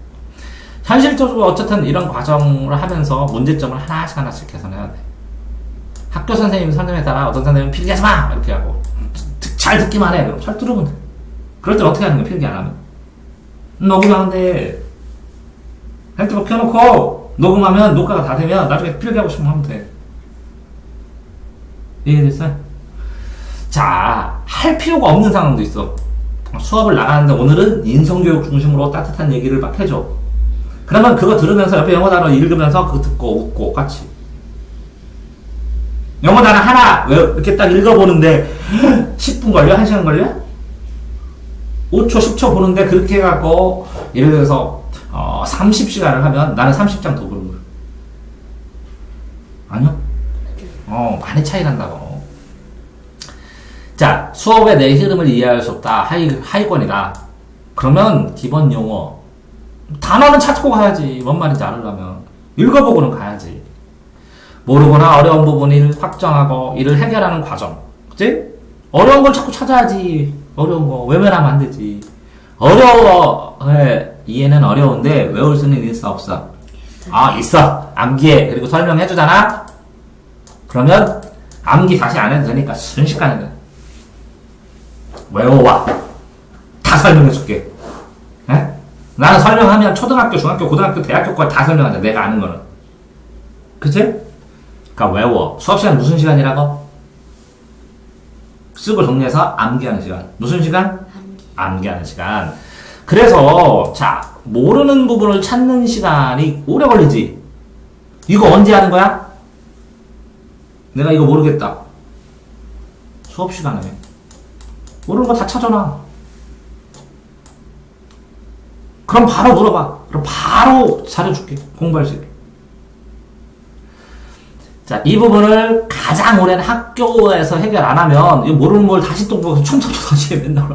현실적으로 어쨌든 이런 과정을 하면서 문제점을 하나씩 개선해야 돼. 학교 선생님 설명에 따라 어떤 선생님은 필기하지 마! 이렇게 하고 잘 듣기만 해. 그럼 잘 들으면 돼. 그럴 때 어떻게 하는 거야? 필기 안 하면. 녹음하는데 핸드폰 켜놓고 녹음하면 녹화가 다 되면 나중에 필기하고 싶으면 하면 돼. 이해됐어요? 자, 할 필요가 없는 상황도 있어. 수업을 나가는데 오늘은 인성교육 중심으로 따뜻한 얘기를 막 해줘. 그러면 그거 들으면서 옆에 영어 단어 읽으면서 그거 듣고 웃고 같이. 영어 단어 하나 이렇게 딱 읽어보는데 10분 걸려? 1시간 걸려? 5초, 10초 보는데 그렇게 해갖고 예를 들어서 30시간을 하면 나는 30장 더 보는 거야. 아니요? 많이 차이 난다고. 자, 수업의 내 흐름을 이해할 수 없다. 하위권이다. 그러면 기본 용어. 단어는 찾고 가야지. 뭔 말인지 알으려면. 읽어보고는 가야지. 모르거나 어려운 부분을 확정하고 이를 해결하는 과정. 그치? 어려운 걸 자꾸 찾아야지. 어려운 거. 외면하면 안 되지. 어려워. 이해는 어려운데 외울 수는 있어, 없어? 있어. 암기해. 그리고 설명해주잖아? 그러면 암기 다시 안 해도 되니까 순식간에 돼. 외워와. 다 설명해줄게. 나는 설명하면 초등학교, 중학교, 고등학교, 대학교까지 다 설명하자. 내가 아는 거는. 그치? 그니까 외워. 수업 시간 무슨 시간이라고? 쓰고 정리해서 암기하는 시간. 무슨 시간? 암기하는 시간. 그래서 자, 모르는 부분을 찾는 시간이 오래 걸리지. 이거 언제 하는 거야? 내가 이거 모르겠다. 수업 시간에. 모르는 거 다 찾아놔. 그럼 바로 물어봐. 그럼 바로 잘해줄게. 공부할 수 있게. 자, 이 부분을 가장 오랜 학교에서 해결 안 하면, 이 모르는 걸 다시 또 처음부터 다시 해, 맨날.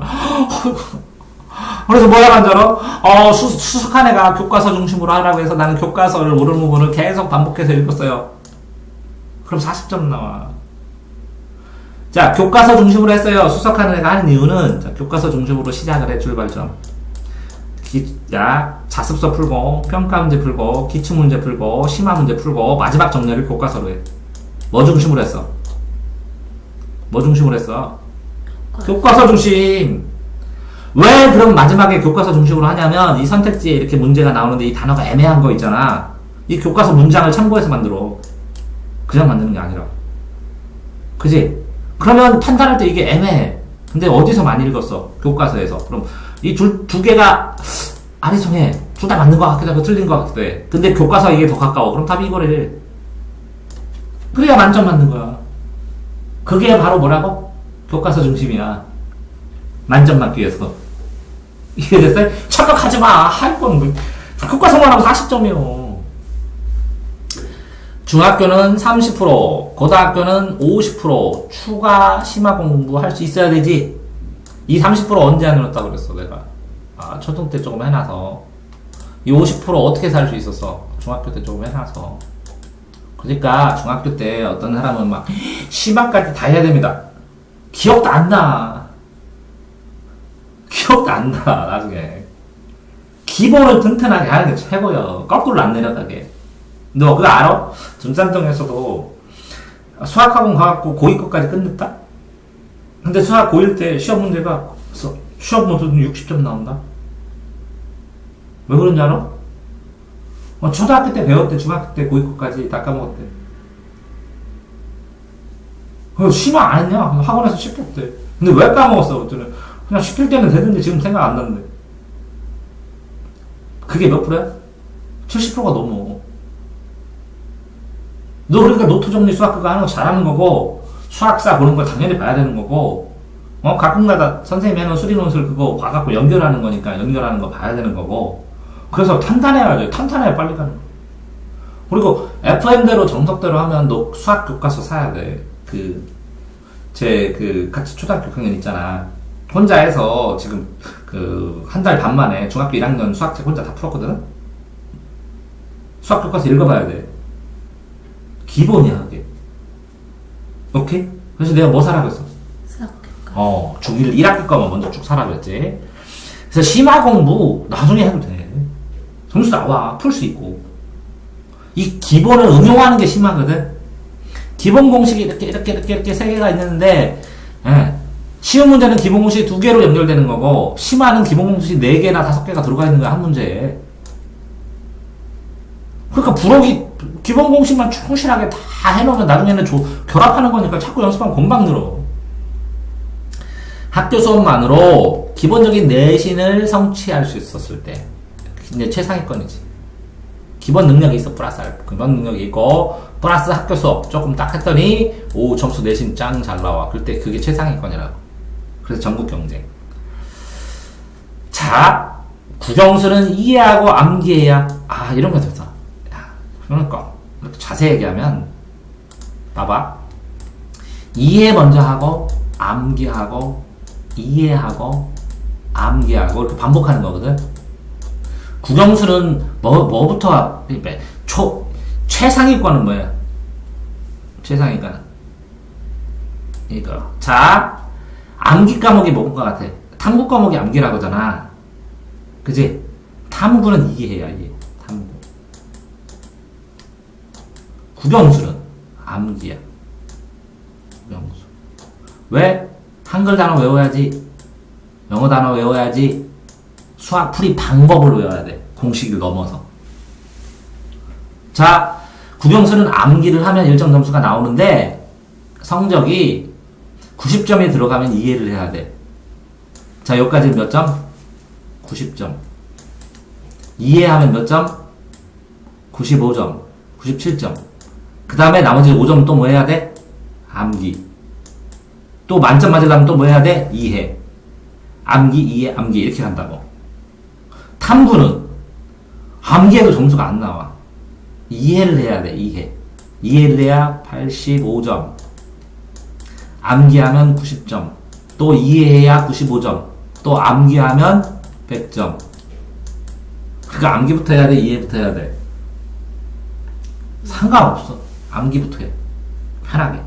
그래서 뭐라 하는 줄 알아? 수석한 애가 교과서 중심으로 하라고 해서 나는 교과서를 모르는 부분을 계속 반복해서 읽었어요. 그럼 40점 나와. 자, 교과서 중심으로 했어요. 수석하는 애가 하는 이유는, 자, 교과서 중심으로 시작을 해, 출발점. 자습서 풀고, 평가 문제 풀고, 기출 문제 풀고, 심화 문제 풀고, 마지막 정리를 교과서로 해. 뭐 중심으로 했어? 뭐 중심으로 했어? 교과서 중심. 왜 그럼 마지막에 교과서 중심으로 하냐면, 이 선택지에 이렇게 문제가 나오는데 이 단어가 애매한 거 있잖아. 이 교과서 문장을 참고해서 만들어. 그냥 만드는 게 아니라. 그지? 그러면 판단할 때 이게 애매해. 근데 어디서 많이 읽었어? 교과서에서. 그럼 이 두 개가 아리송해. 둘 다 맞는 것 같기도 하고 틀린 것 같기도 해. 근데 교과서 이게 더 가까워. 그럼 답이 이거래. 그래야 만점 맞는 거야. 그게 바로 뭐라고? 교과서 중심이야. 만점 맞기 위해서. 이해됐어요? 착각하지 마. 할 건 교과서만 하고 40점이요. 중학교는 30%, 고등학교는 50% 추가 심화 공부할 수 있어야 되지. 이 30% 언제 안 늘었다고 그랬어, 내가. 초등 때 조금 해놔서. 이 50% 어떻게 살 수 있었어? 중학교 때 조금 해놔서. 그러니까 중학교 때 어떤 사람은 막 심화까지 다 해야 됩니다. 기억도 안 나. 기억도 안 나, 나중에. 기본을 튼튼하게 하는 게 최고야. 거꾸로 안 내려가게. 너 그거 알아? 중산동에서도 수학학원 가갖고 고2 거까지 끝냈다? 근데 수학 고1 때 시험 문제가 시험 문제는 60점 나온다? 왜 그런지 알아? 초등학교 때 배웠대. 중학교 때 고2 거까지 다 까먹었대. 심화 안 했냐? 학원에서 시켰대. 근데 왜 까먹었어? 그랬더니 그냥 시킬 때는 되는데 지금 생각 안 나는데. 그게 몇 프로야? 70%가 넘어. 너 그러니까 노트 정리 수학 그거 하는 거 잘하는 거고, 수학사 보는 거 당연히 봐야 되는 거고, 가끔가다 선생님이 하는 수리논술 그거 봐갖고 연결하는 거니까 연결하는 거 봐야 되는 거고, 그래서 탄탄해야 돼. 탄탄해야 빨리 가는 거. 그리고 FM대로 정석대로 하면 너 수학 교과서 사야 돼. 같이 초등학교 학년 있잖아. 혼자 해서 지금 한 달 반 만에 중학교 1학년 수학책 혼자 다 풀었거든? 수학 교과서 읽어봐야 돼. 기본이야, 그게. 오케이? 그래서 내가 뭐 사라고 했어? 수학교과. 중1 1학기 거만 먼저 쭉 사라고 했지. 그래서 심화 공부 나중에 해도 돼. 점수 나와. 풀 수 있고. 이 기본을 응용하는 게 심화거든. 기본 공식이 이렇게 세 개가 있는데, 예. 쉬운 문제는 기본 공식이 2개로 연결되는 거고, 심화는 기본 공식이 4개나 5개가 들어가 있는 거야, 한 문제에. 그러니까 부록이 기본 공식만 충실하게 다 해놓으면 나중에는 결합하는 거니까 자꾸 연습하면 금방 늘어. 학교 수업만으로 기본적인 내신을 성취할 수 있었을 때, 이제 최상위권이지. 기본 능력이 있어, 플러스 기본 능력이 있고, 플러스 학교 수업 조금 딱 했더니, 오, 점수 내신 짱 잘 나와. 그때 그게 최상위권이라고. 그래서 전국 경쟁. 자, 국영수는 이해하고 암기해야, 이런 거 됐어. 그러니까, 자세히 얘기하면, 봐봐. 이해 먼저 하고, 암기하고, 이해하고, 암기하고, 이렇게 반복하는 거거든? 국영수는 뭐부터, 최상위권은 뭐야? 최상위권은? 이거. 자, 암기 과목이 뭔 것 같아? 탐구 과목이 암기라고 하잖아. 그지? 탐구는 이해해야, 이해. 탐구. 국영수는 암기야. 국영수. 왜? 한글 단어 외워야지. 영어 단어 외워야지. 수학 풀이 방법을 외워야 돼. 공식을 넘어서. 자, 국영수는 암기를 하면 일정 점수가 나오는데 성적이 90점이 들어가면 이해를 해야 돼. 자, 여기까지 몇 점? 90점. 이해하면 몇 점? 95점. 97점. 그 다음에 나머지 5점 또 뭐 해야 돼? 암기. 또 만점 맞으려면 또 뭐 해야 돼? 이해. 암기, 이해, 암기. 이렇게 간다고. 탐구는 암기해도 점수가 안 나와. 이해를 해야 돼, 이해. 이해를 해야 85점. 암기하면 90점. 또 이해해야 95점. 또 암기하면 100점. 그러니까 암기부터 해야 돼, 이해부터 해야 돼. 상관없어. 암기부터 해. 편하게.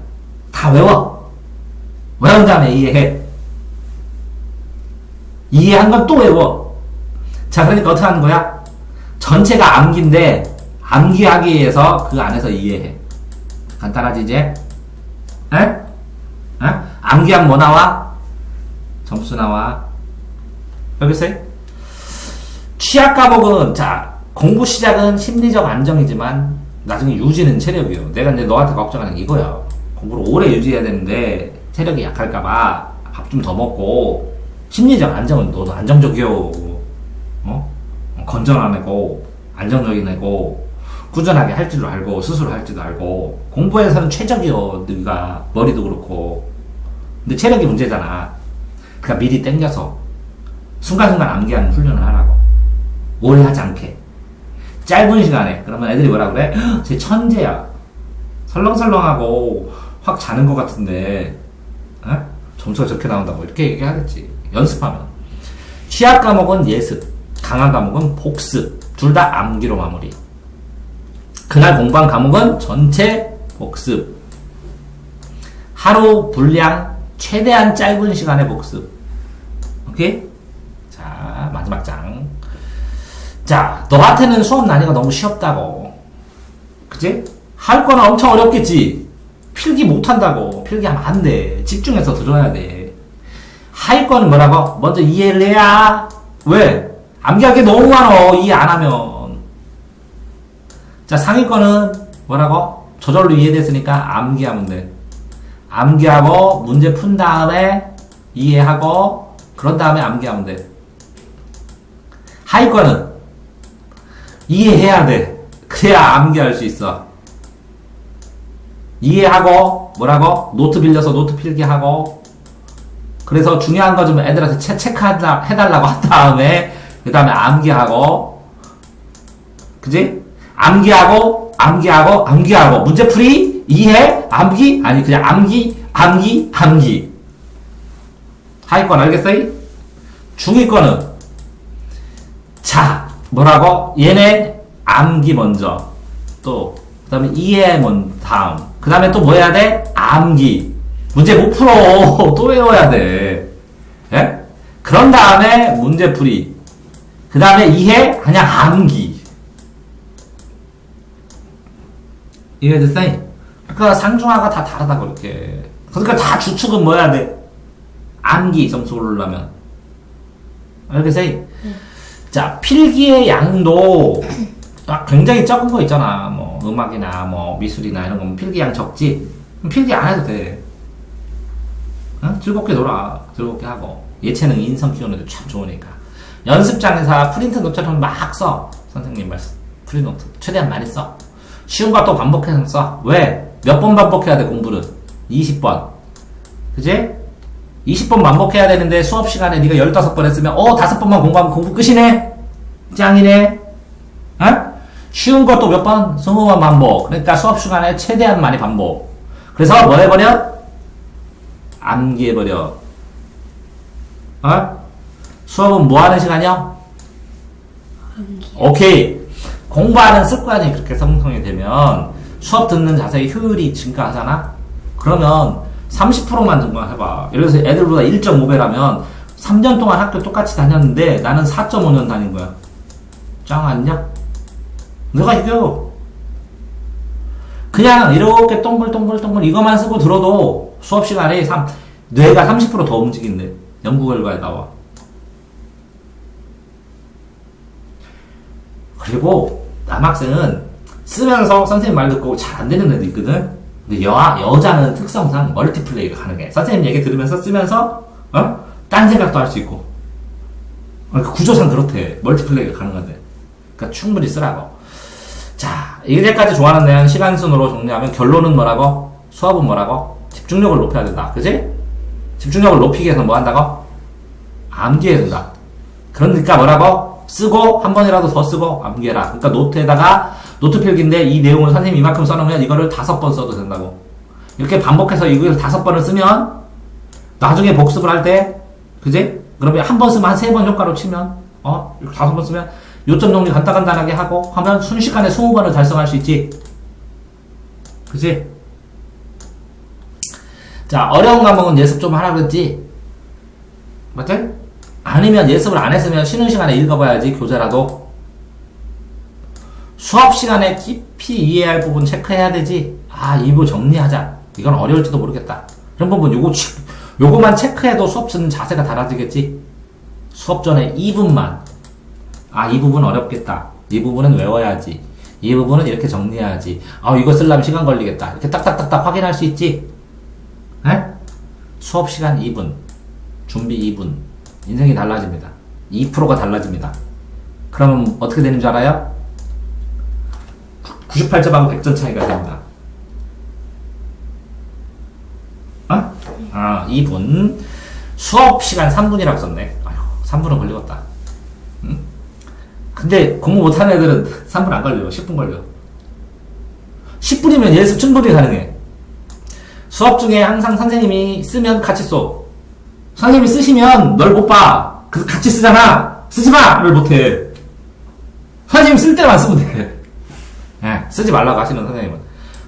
다 외워. 외운 다음에 이해해. 이해한 건 또 외워. 자, 그러니까 어떻게 하는 거야? 전체가 암기인데, 암기하기 위해서 그 안에서 이해해. 간단하지, 이제? 에? 암기하면 뭐 나와? 점수 나와. 알겠어요? 취약 과목은, 자, 공부 시작은 심리적 안정이지만, 나중에 유지는 체력이에요. 내가 이제 너한테 걱정하는 게 이거야. 공부를 오래 유지해야 되는데, 체력이 약할까봐 밥 좀 더 먹고, 심리적 안정은 너도 안정적이요. 건전한 애고, 안정적인 애고, 꾸준하게 할 줄도 알고, 스스로 할 줄도 알고, 공부에서는 최적이요, 네가. 머리도 그렇고. 근데 체력이 문제잖아. 그러니까 미리 땡겨서, 순간순간 암기하는 훈련을 하라고. 오래 하지 않게. 짧은 시간에. 그러면 애들이 뭐라 그래? 쟤 천재야. 설렁설렁하고, 확 자는 것 같은데, 점수가 저렇게 나온다고. 이렇게 얘기하겠지. 연습하면. 취약 과목은 예습. 강한 과목은 복습. 둘 다 암기로 마무리. 그날 공부한 과목은 전체 복습. 하루 분량 최대한 짧은 시간에 복습. 오케이? 자, 마지막 장. 자, 너한테는 수업 난이가 너무 쉬웠다고. 그치? 할 거는 엄청 어렵겠지? 필기 못한다고. 필기하면 안 돼. 집중해서 들어야 돼. 할 거는 뭐라고? 먼저 이해를 해야. 왜? 암기할 게 너무 많어. 이해 안 하면. 자, 상위권은 뭐라고? 저절로 이해됐으니까 암기하면 돼. 암기하고 문제 푼 다음에 이해하고 그런 다음에 암기하면 돼. 하위권은 이해해야 돼. 그래야 암기할 수 있어. 이해하고 뭐라고? 노트 빌려서 노트 필기하고 그래서 중요한 거 좀 애들한테 체크해달라고 한 다음에 그 다음에 암기하고 그지? 암기하고 문제풀이 이해 암기 아니 그냥 암기 하위권 알겠어요? 중위권은 자 뭐라고? 얘네 암기 먼저 또 그 다음에 이해 다음 그 다음에 또 뭐 해야 돼? 암기 문제 못 풀어. 또 외워야 돼. 예? 그런 다음에 문제 풀이. 그 다음에 이해? 그냥 암기. 이해됐어요? 그러니까 상중하가 다 다르다, 그렇게. 그러니까 다 주축은 뭐 해야 돼? 암기 점수 오르려면. 알겠어요? 자, 필기의 양도 굉장히 적은 거 있잖아. 뭐, 음악이나 뭐, 미술이나 이런 거 필기 양 적지? 그럼 필기 안 해도 돼. 응? 즐겁게 놀아. 즐겁게 하고. 예체능 인성 키우는 데 참 좋으니까. 연습장에서 프린트 노트처럼 막 써. 선생님 말씀. 프린트 노트. 최대한 많이 써. 쉬운 거 또 반복해서 써. 왜? 몇 번 반복해야 돼, 공부를? 20번. 그지? 20번 반복해야 되는데 수업 시간에 네가 15번 했으면 5번만 공부하면 공부 끝이네? 짱이네? 어? 쉬운 것도 몇 번? 20번 반복. 그러니까 수업 시간에 최대한 많이 반복. 그래서 뭐 해버려? 암기해버려. 어? 수업은 뭐 하는 시간이요? 암기. 오케이. 공부하는 습관이 그렇게 성성이 되면 수업 듣는 자세의 효율이 증가하잖아? 그러면 30%만 증가해봐. 예를 들어서 애들보다 1.5배라면 3년 동안 학교 똑같이 다녔는데 나는 4.5년 다닌 거야. 짱 아니냐? 내가 이겨. 그냥 이렇게 동글동글동글 이거만 쓰고 들어도 수업 시간에 뇌가 30%더 움직인대. 연구 결과에 나와. 그리고 남학생은 쓰면서 선생님 말 듣고 잘 안 되는 애도 있거든? 근데 여자는 특성상 멀티플레이가 가능해. 선생님 얘기 들으면서 쓰면서, 딴 생각도 할 수 있고. 그러니까 구조상 그렇대. 멀티플레이가 가능하대. 그러니까 충분히 쓰라고. 자, 이제까지 좋아하는 내용 시간 순으로 정리하면 결론은 뭐라고? 수업은 뭐라고? 집중력을 높여야 된다. 그지? 집중력을 높이기 위해서 뭐 한다고? 암기해야 된다. 그러니까 뭐라고? 쓰고 한 번이라도 더 쓰고 암기해라. 그러니까 노트에다가 노트 필기인데 이 내용을 선생님이 이만큼 써놓으면 이거를 5번 써도 된다고. 이렇게 반복해서 이걸 5번을 쓰면 나중에 복습을 할 때, 그지? 그러면 한 번 쓰면 한 3번 효과로 치면, 5번 쓰면 요점 정리 간단간단하게 하고 하면 순식간에 20번을 달성할 수 있지. 그지? 자, 어려운 과목은 예습 좀 하라 그랬지? 맞지? 아니면 예습을 안 했으면 쉬는 시간에 읽어봐야지, 교재라도. 수업 시간에 깊이 이해할 부분 체크해야 되지. 이거 정리하자. 이건 어려울지도 모르겠다. 그런 부분 요거만 체크해도 수업 쓰는 자세가 달라지겠지. 수업 전에 2분만. 이 부분 어렵겠다. 이 부분은 외워야지. 이 부분은 이렇게 정리해야지. 이거 쓰려면 시간 걸리겠다. 이렇게 딱딱딱딱 확인할 수 있지. 에? 수업 시간 2분. 준비 2분. 인생이 달라집니다. 2%가 달라집니다. 그러면 어떻게 되는 줄 알아요? 98점하고 100점 차이가 됩니다. 2분. 수업 시간 3분이라고 썼네. 아이고, 3분은 걸리겠다. 응? 근데 공부 못하는 애들은 3분 안 걸려. 10분 걸려. 10분이면 예습 충분히 가능해. 수업 중에 항상 선생님이 쓰면 같이 써. 선생님이 쓰시면 널 못 봐. 그래서 같이 쓰잖아. 쓰지 마!를 못해. 선생님 쓸 때만 쓰면 돼. 쓰지 말라고 하시는 선생님은.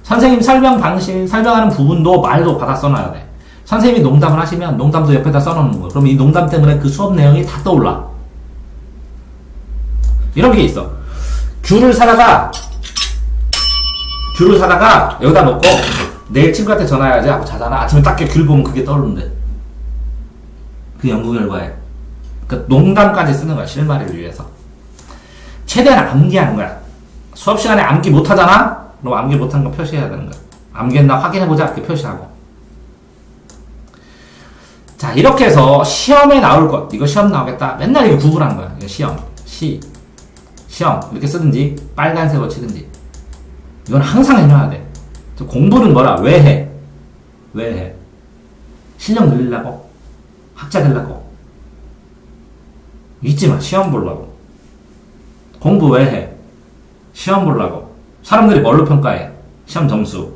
선생님 설명 방식, 설명하는 부분도 말도 받아 써놔야 돼. 선생님이 농담을 하시면 농담도 옆에다 써놓는 거야. 그럼 이 농담 때문에 그 수업 내용이 다 떠올라. 이런 게 있어. 귤을 사다가 여기다 놓고 내일 친구한테 전화해야지 하고 자잖아. 아침에 딱 귤 보면 그게 떠오르는데. 그 연구 결과에. 그러니까 농담까지 쓰는 거야. 실마리를 위해서. 최대한 암기하는 거야. 수업 시간에 암기 못하잖아? 그럼 암기 못한 거 표시해야 되는 거야. 암기했나 확인해보자. 이렇게 표시하고. 자, 이렇게 해서 시험에 나올 것. 이거 시험 나오겠다. 맨날 이거 구분하는 거야. 이거 시험. 시험. 이렇게 쓰든지, 빨간색으로 치든지. 이건 항상 해놔야 돼. 공부는 뭐라? 왜 해? 실력 늘리려고? 학자 되려고? 잊지 마. 시험 보려고. 공부 왜 해? 시험 보려고. 사람들이 뭘로 평가해? 시험 점수.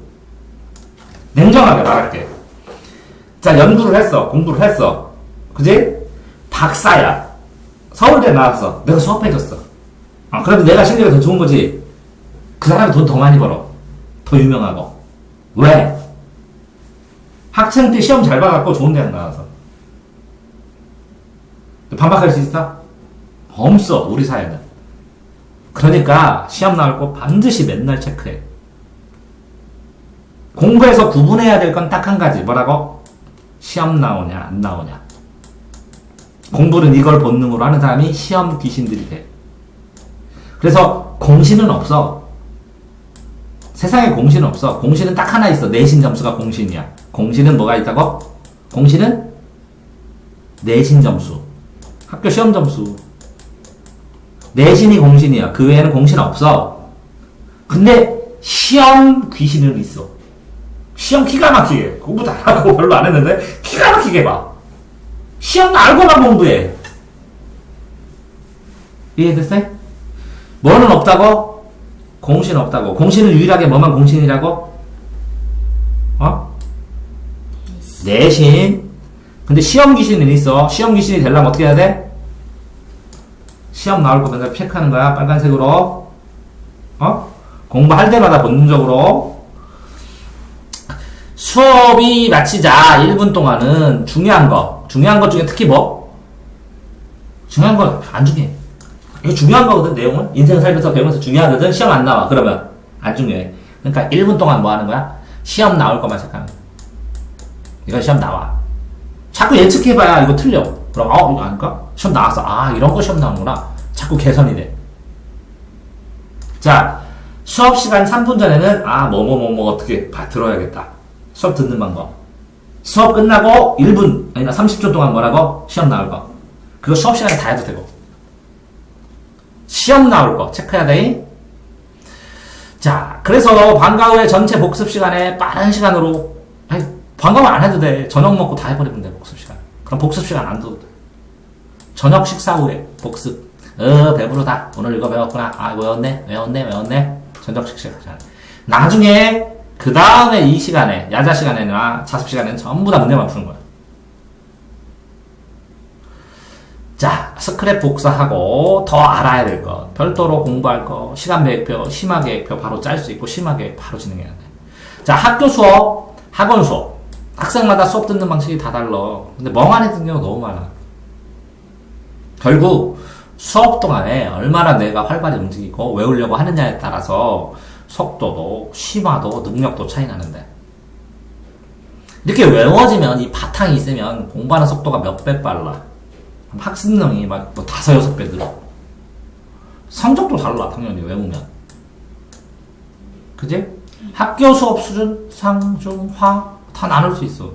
냉정하게 말할게. 자, 연구를 했어. 공부를 했어. 그지? 박사야. 서울대 나왔어. 내가 수업해줬어. 그래도 내가 실력이 더 좋은 거지. 그 사람이 돈 더 많이 벌어. 더 유명하고. 왜? 학생 때 시험 잘 봐갖고 좋은 대학 나와서. 반박할 수 있어? 없어, 우리 사회는. 그러니까 시험 나올 거 반드시 맨날 체크해. 공부에서 구분해야 될 건 딱 한 가지. 뭐라고? 시험 나오냐 안 나오냐. 공부는 이걸 본능으로 하는 사람이 시험 귀신들이 돼. 그래서 공신은 없어. 세상에 공신은 없어. 공신은 딱 하나 있어. 내신 점수가 공신이야. 공신은 뭐가 있다고? 공신은 내신 점수. 학교 시험 점수. 내신이 공신이야. 그 외에는 공신 없어. 근데 시험 귀신은 있어. 시험 기가 막히게. 공부 잘하고 별로 안 했는데 기가 막히게 봐. 시험 알고만 공부해. 이해됐어요? 뭐는 없다고? 공신 없다고. 공신은 유일하게 뭐만 공신이라고? 내신. 근데 시험 귀신은 있어. 시험 귀신이 되려면 어떻게 해야 돼? 시험 나올 거 맨날 체크하는 거야. 빨간색으로. 공부할 때마다 본능적으로. 수업이 마치자 1분 동안은 중요한 것 중에 특히 뭐? 중요한 거 안 중요해. 이거 중요한 거거든, 내용은. 인생 살면서 배우면서 중요하거든. 시험 안 나와. 그러면 안 중요해. 그러니까 1분 동안 뭐 하는 거야? 시험 나올 것만 체크하는 거야. 이거 시험 나와. 자꾸 예측해봐야 이거 틀려. 그럼 이거 아닐까? 시험 나왔어. 이런 거 시험 나오는구나. 자꾸 개선이 돼. 자, 수업 시간 3분 전에는 어떻게 들어야겠다. 수업 듣는 방법. 수업 끝나고 1분 아니나 30초 동안 뭐라고? 시험 나올 거. 그거 수업 시간에 다 해도 되고. 시험 나올 거 체크해야 돼. 자, 그래서 방과 후에 전체 복습 시간에 빠른 시간으로, 방과후 안 해도 돼. 저녁 먹고 다 해버리면 돼, 복습 시간. 그럼 복습 시간 안 둬도 돼. 저녁 식사 후에 복습. 배부르다. 오늘 이거 배웠구나. 이거 외웠네. 저녁 식사 시간. 나중에 그 다음에 이 시간에, 야자 시간에나 자습 시간에는 전부 다 문제만 푸는 거야. 자, 스크랩 복사하고 더 알아야 될 것. 별도로 공부할 거, 시간 계획표, 심화 계획표 바로 짤 수 있고 심화 계획 바로 진행해야 돼. 자, 학교 수업, 학원 수업. 학생마다 수업 듣는 방식이 다 달라. 근데 멍하니 듣는 경우가 너무 많아. 결국 수업 동안에 얼마나 내가 활발히 움직이고 외우려고 하느냐에 따라서 속도도, 심화도, 능력도 차이 나는데. 이렇게 외워지면, 이 바탕이 있으면 공부하는 속도가 몇 배 빨라. 학습력이 막 5, 6배 늘어. 성적도 달라, 당연히 외우면. 그지? 학교 수업 수준, 상, 중, 하, 다 나눌 수 있어.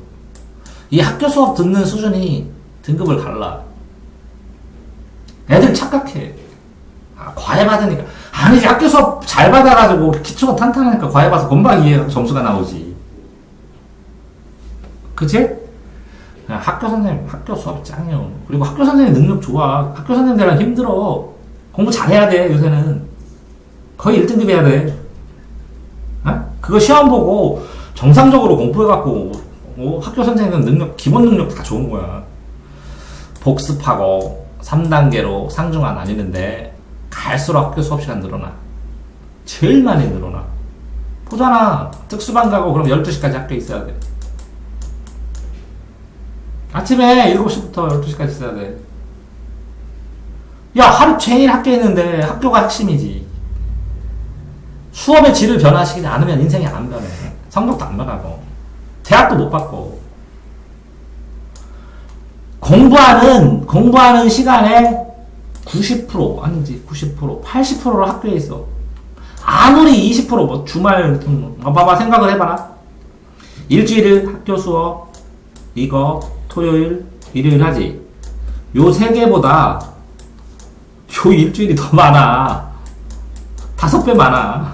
이 학교 수업 듣는 수준이 등급을 갈라. 애들 착각해. 과외 받으니까. 아니지, 학교 수업 잘 받아가지고 기초가 탄탄하니까 과외 봐서 금방 이해가 점수가 나오지. 그치? 학교 선생님, 학교 수업 짱이요. 그리고 학교 선생님 능력 좋아. 학교 선생님들은 힘들어. 공부 잘해야 돼, 요새는. 거의 1등급 해야 돼. 그거 시험 보고 정상적으로 공부해갖고, 학교 선생님은 능력, 기본 능력 다 좋은 거야. 복습하고, 3단계로 상중하 나뉘는데, 갈수록 학교 수업 시간 늘어나. 제일 많이 늘어나. 보잖아. 특수반 가고 그럼 12시까지 학교에 있어야 돼. 아침에 7시부터 12시까지 있어야 돼. 야, 하루 종일 학교에 있는데 학교가 핵심이지. 수업의 질을 변화시키지 않으면 인생이 안 변해. 성적도 안 변하고. 대학도 못 받고. 공부하는 시간에 90%, 아니지, 90%, 80%를 학교에 있어. 아무리 20%, 주말, 봐봐, 생각을 해봐라. 일주일 학교 수업, 이거, 토요일, 일요일 하지. 요 3개보다, 요 일주일이 더 많아. 5배 많아.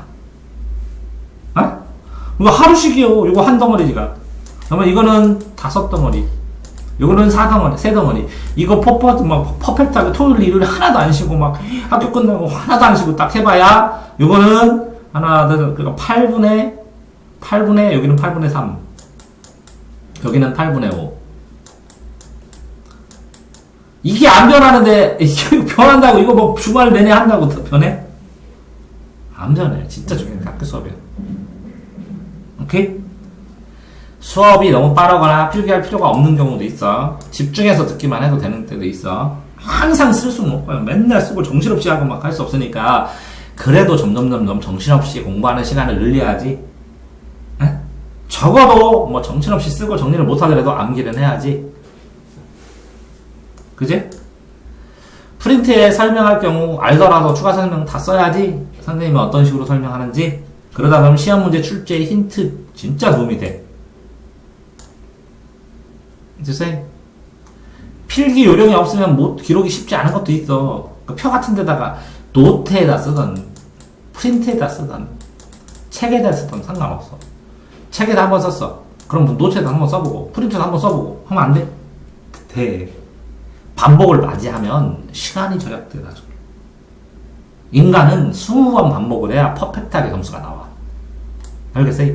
이거 하루씩이요. 이거 한 덩어리지가. 그러면 이거는 5덩어리. 요거는 4덩어리, 3덩어리. 이거 퍼펙트하게 토요일, 일요일 하나도 안 쉬고 막 학교 끝나고 하나도 안 쉬고 딱 해봐야 요거는 그러니까 8분의, 여기는 8분의 3. 여기는 8분의 5. 이게 안 변하는데, 이게 변한다고, 이거 뭐 주말 내내 한다고 변해? 안 변해. 진짜 중요해. 학교 수업이야. 오케이? 수업이 너무 빠르거나 필기할 필요가 없는 경우도 있어. 집중해서 듣기만 해도 되는 때도 있어. 항상 쓸 수는 없고요. 맨날 쓰고 정신없이 하고 막 할 수 없으니까 그래도 점점 정신없이 공부하는 시간을 늘려야지. 에? 적어도 뭐 정신없이 쓰고 정리를 못하더라도 암기는 해야지. 그지? 프린트에 설명할 경우 알더라도 추가 설명 다 써야지. 선생님이 어떤 식으로 설명하는지. 그러다 보면 시험 문제 출제에 힌트 진짜 도움이 돼. 이제 필기 요령이 없으면 기록이 쉽지 않은 것도 있어. 그 표 같은 데다가 노트에다 쓰던 프린트에다 쓰던 책에다 쓰던 상관없어. 책에다 한번 썼어. 그럼 노트에다 한번 써보고 프린트에다 한번 써보고 하면 안 돼? 돼. 반복을 맞이하면 시간이 절약돼 나중에. 인간은 20번 반복을 해야 퍼펙트하게 점수가 나와. 알겠어요?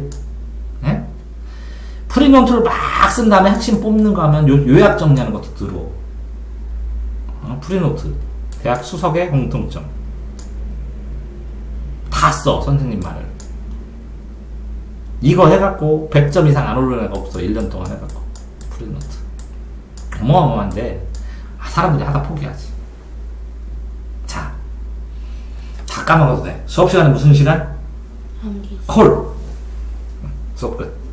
네? 프리노트를 막 쓴 다음에 핵심 뽑는 거 하면 요약 정리하는 것도 들어. 프리노트. 대학 수석의 공통점. 다 써, 선생님 말을. 이거 해갖고 100점 이상 안 오르는 애가 없어. 1년 동안 해갖고. 프리노트. 어마어마한데, 사람들이 하다 포기하지. 자. 다 까먹어도 돼. 수업 시간에 무슨 시간? 암기. 콜. 수업 끝.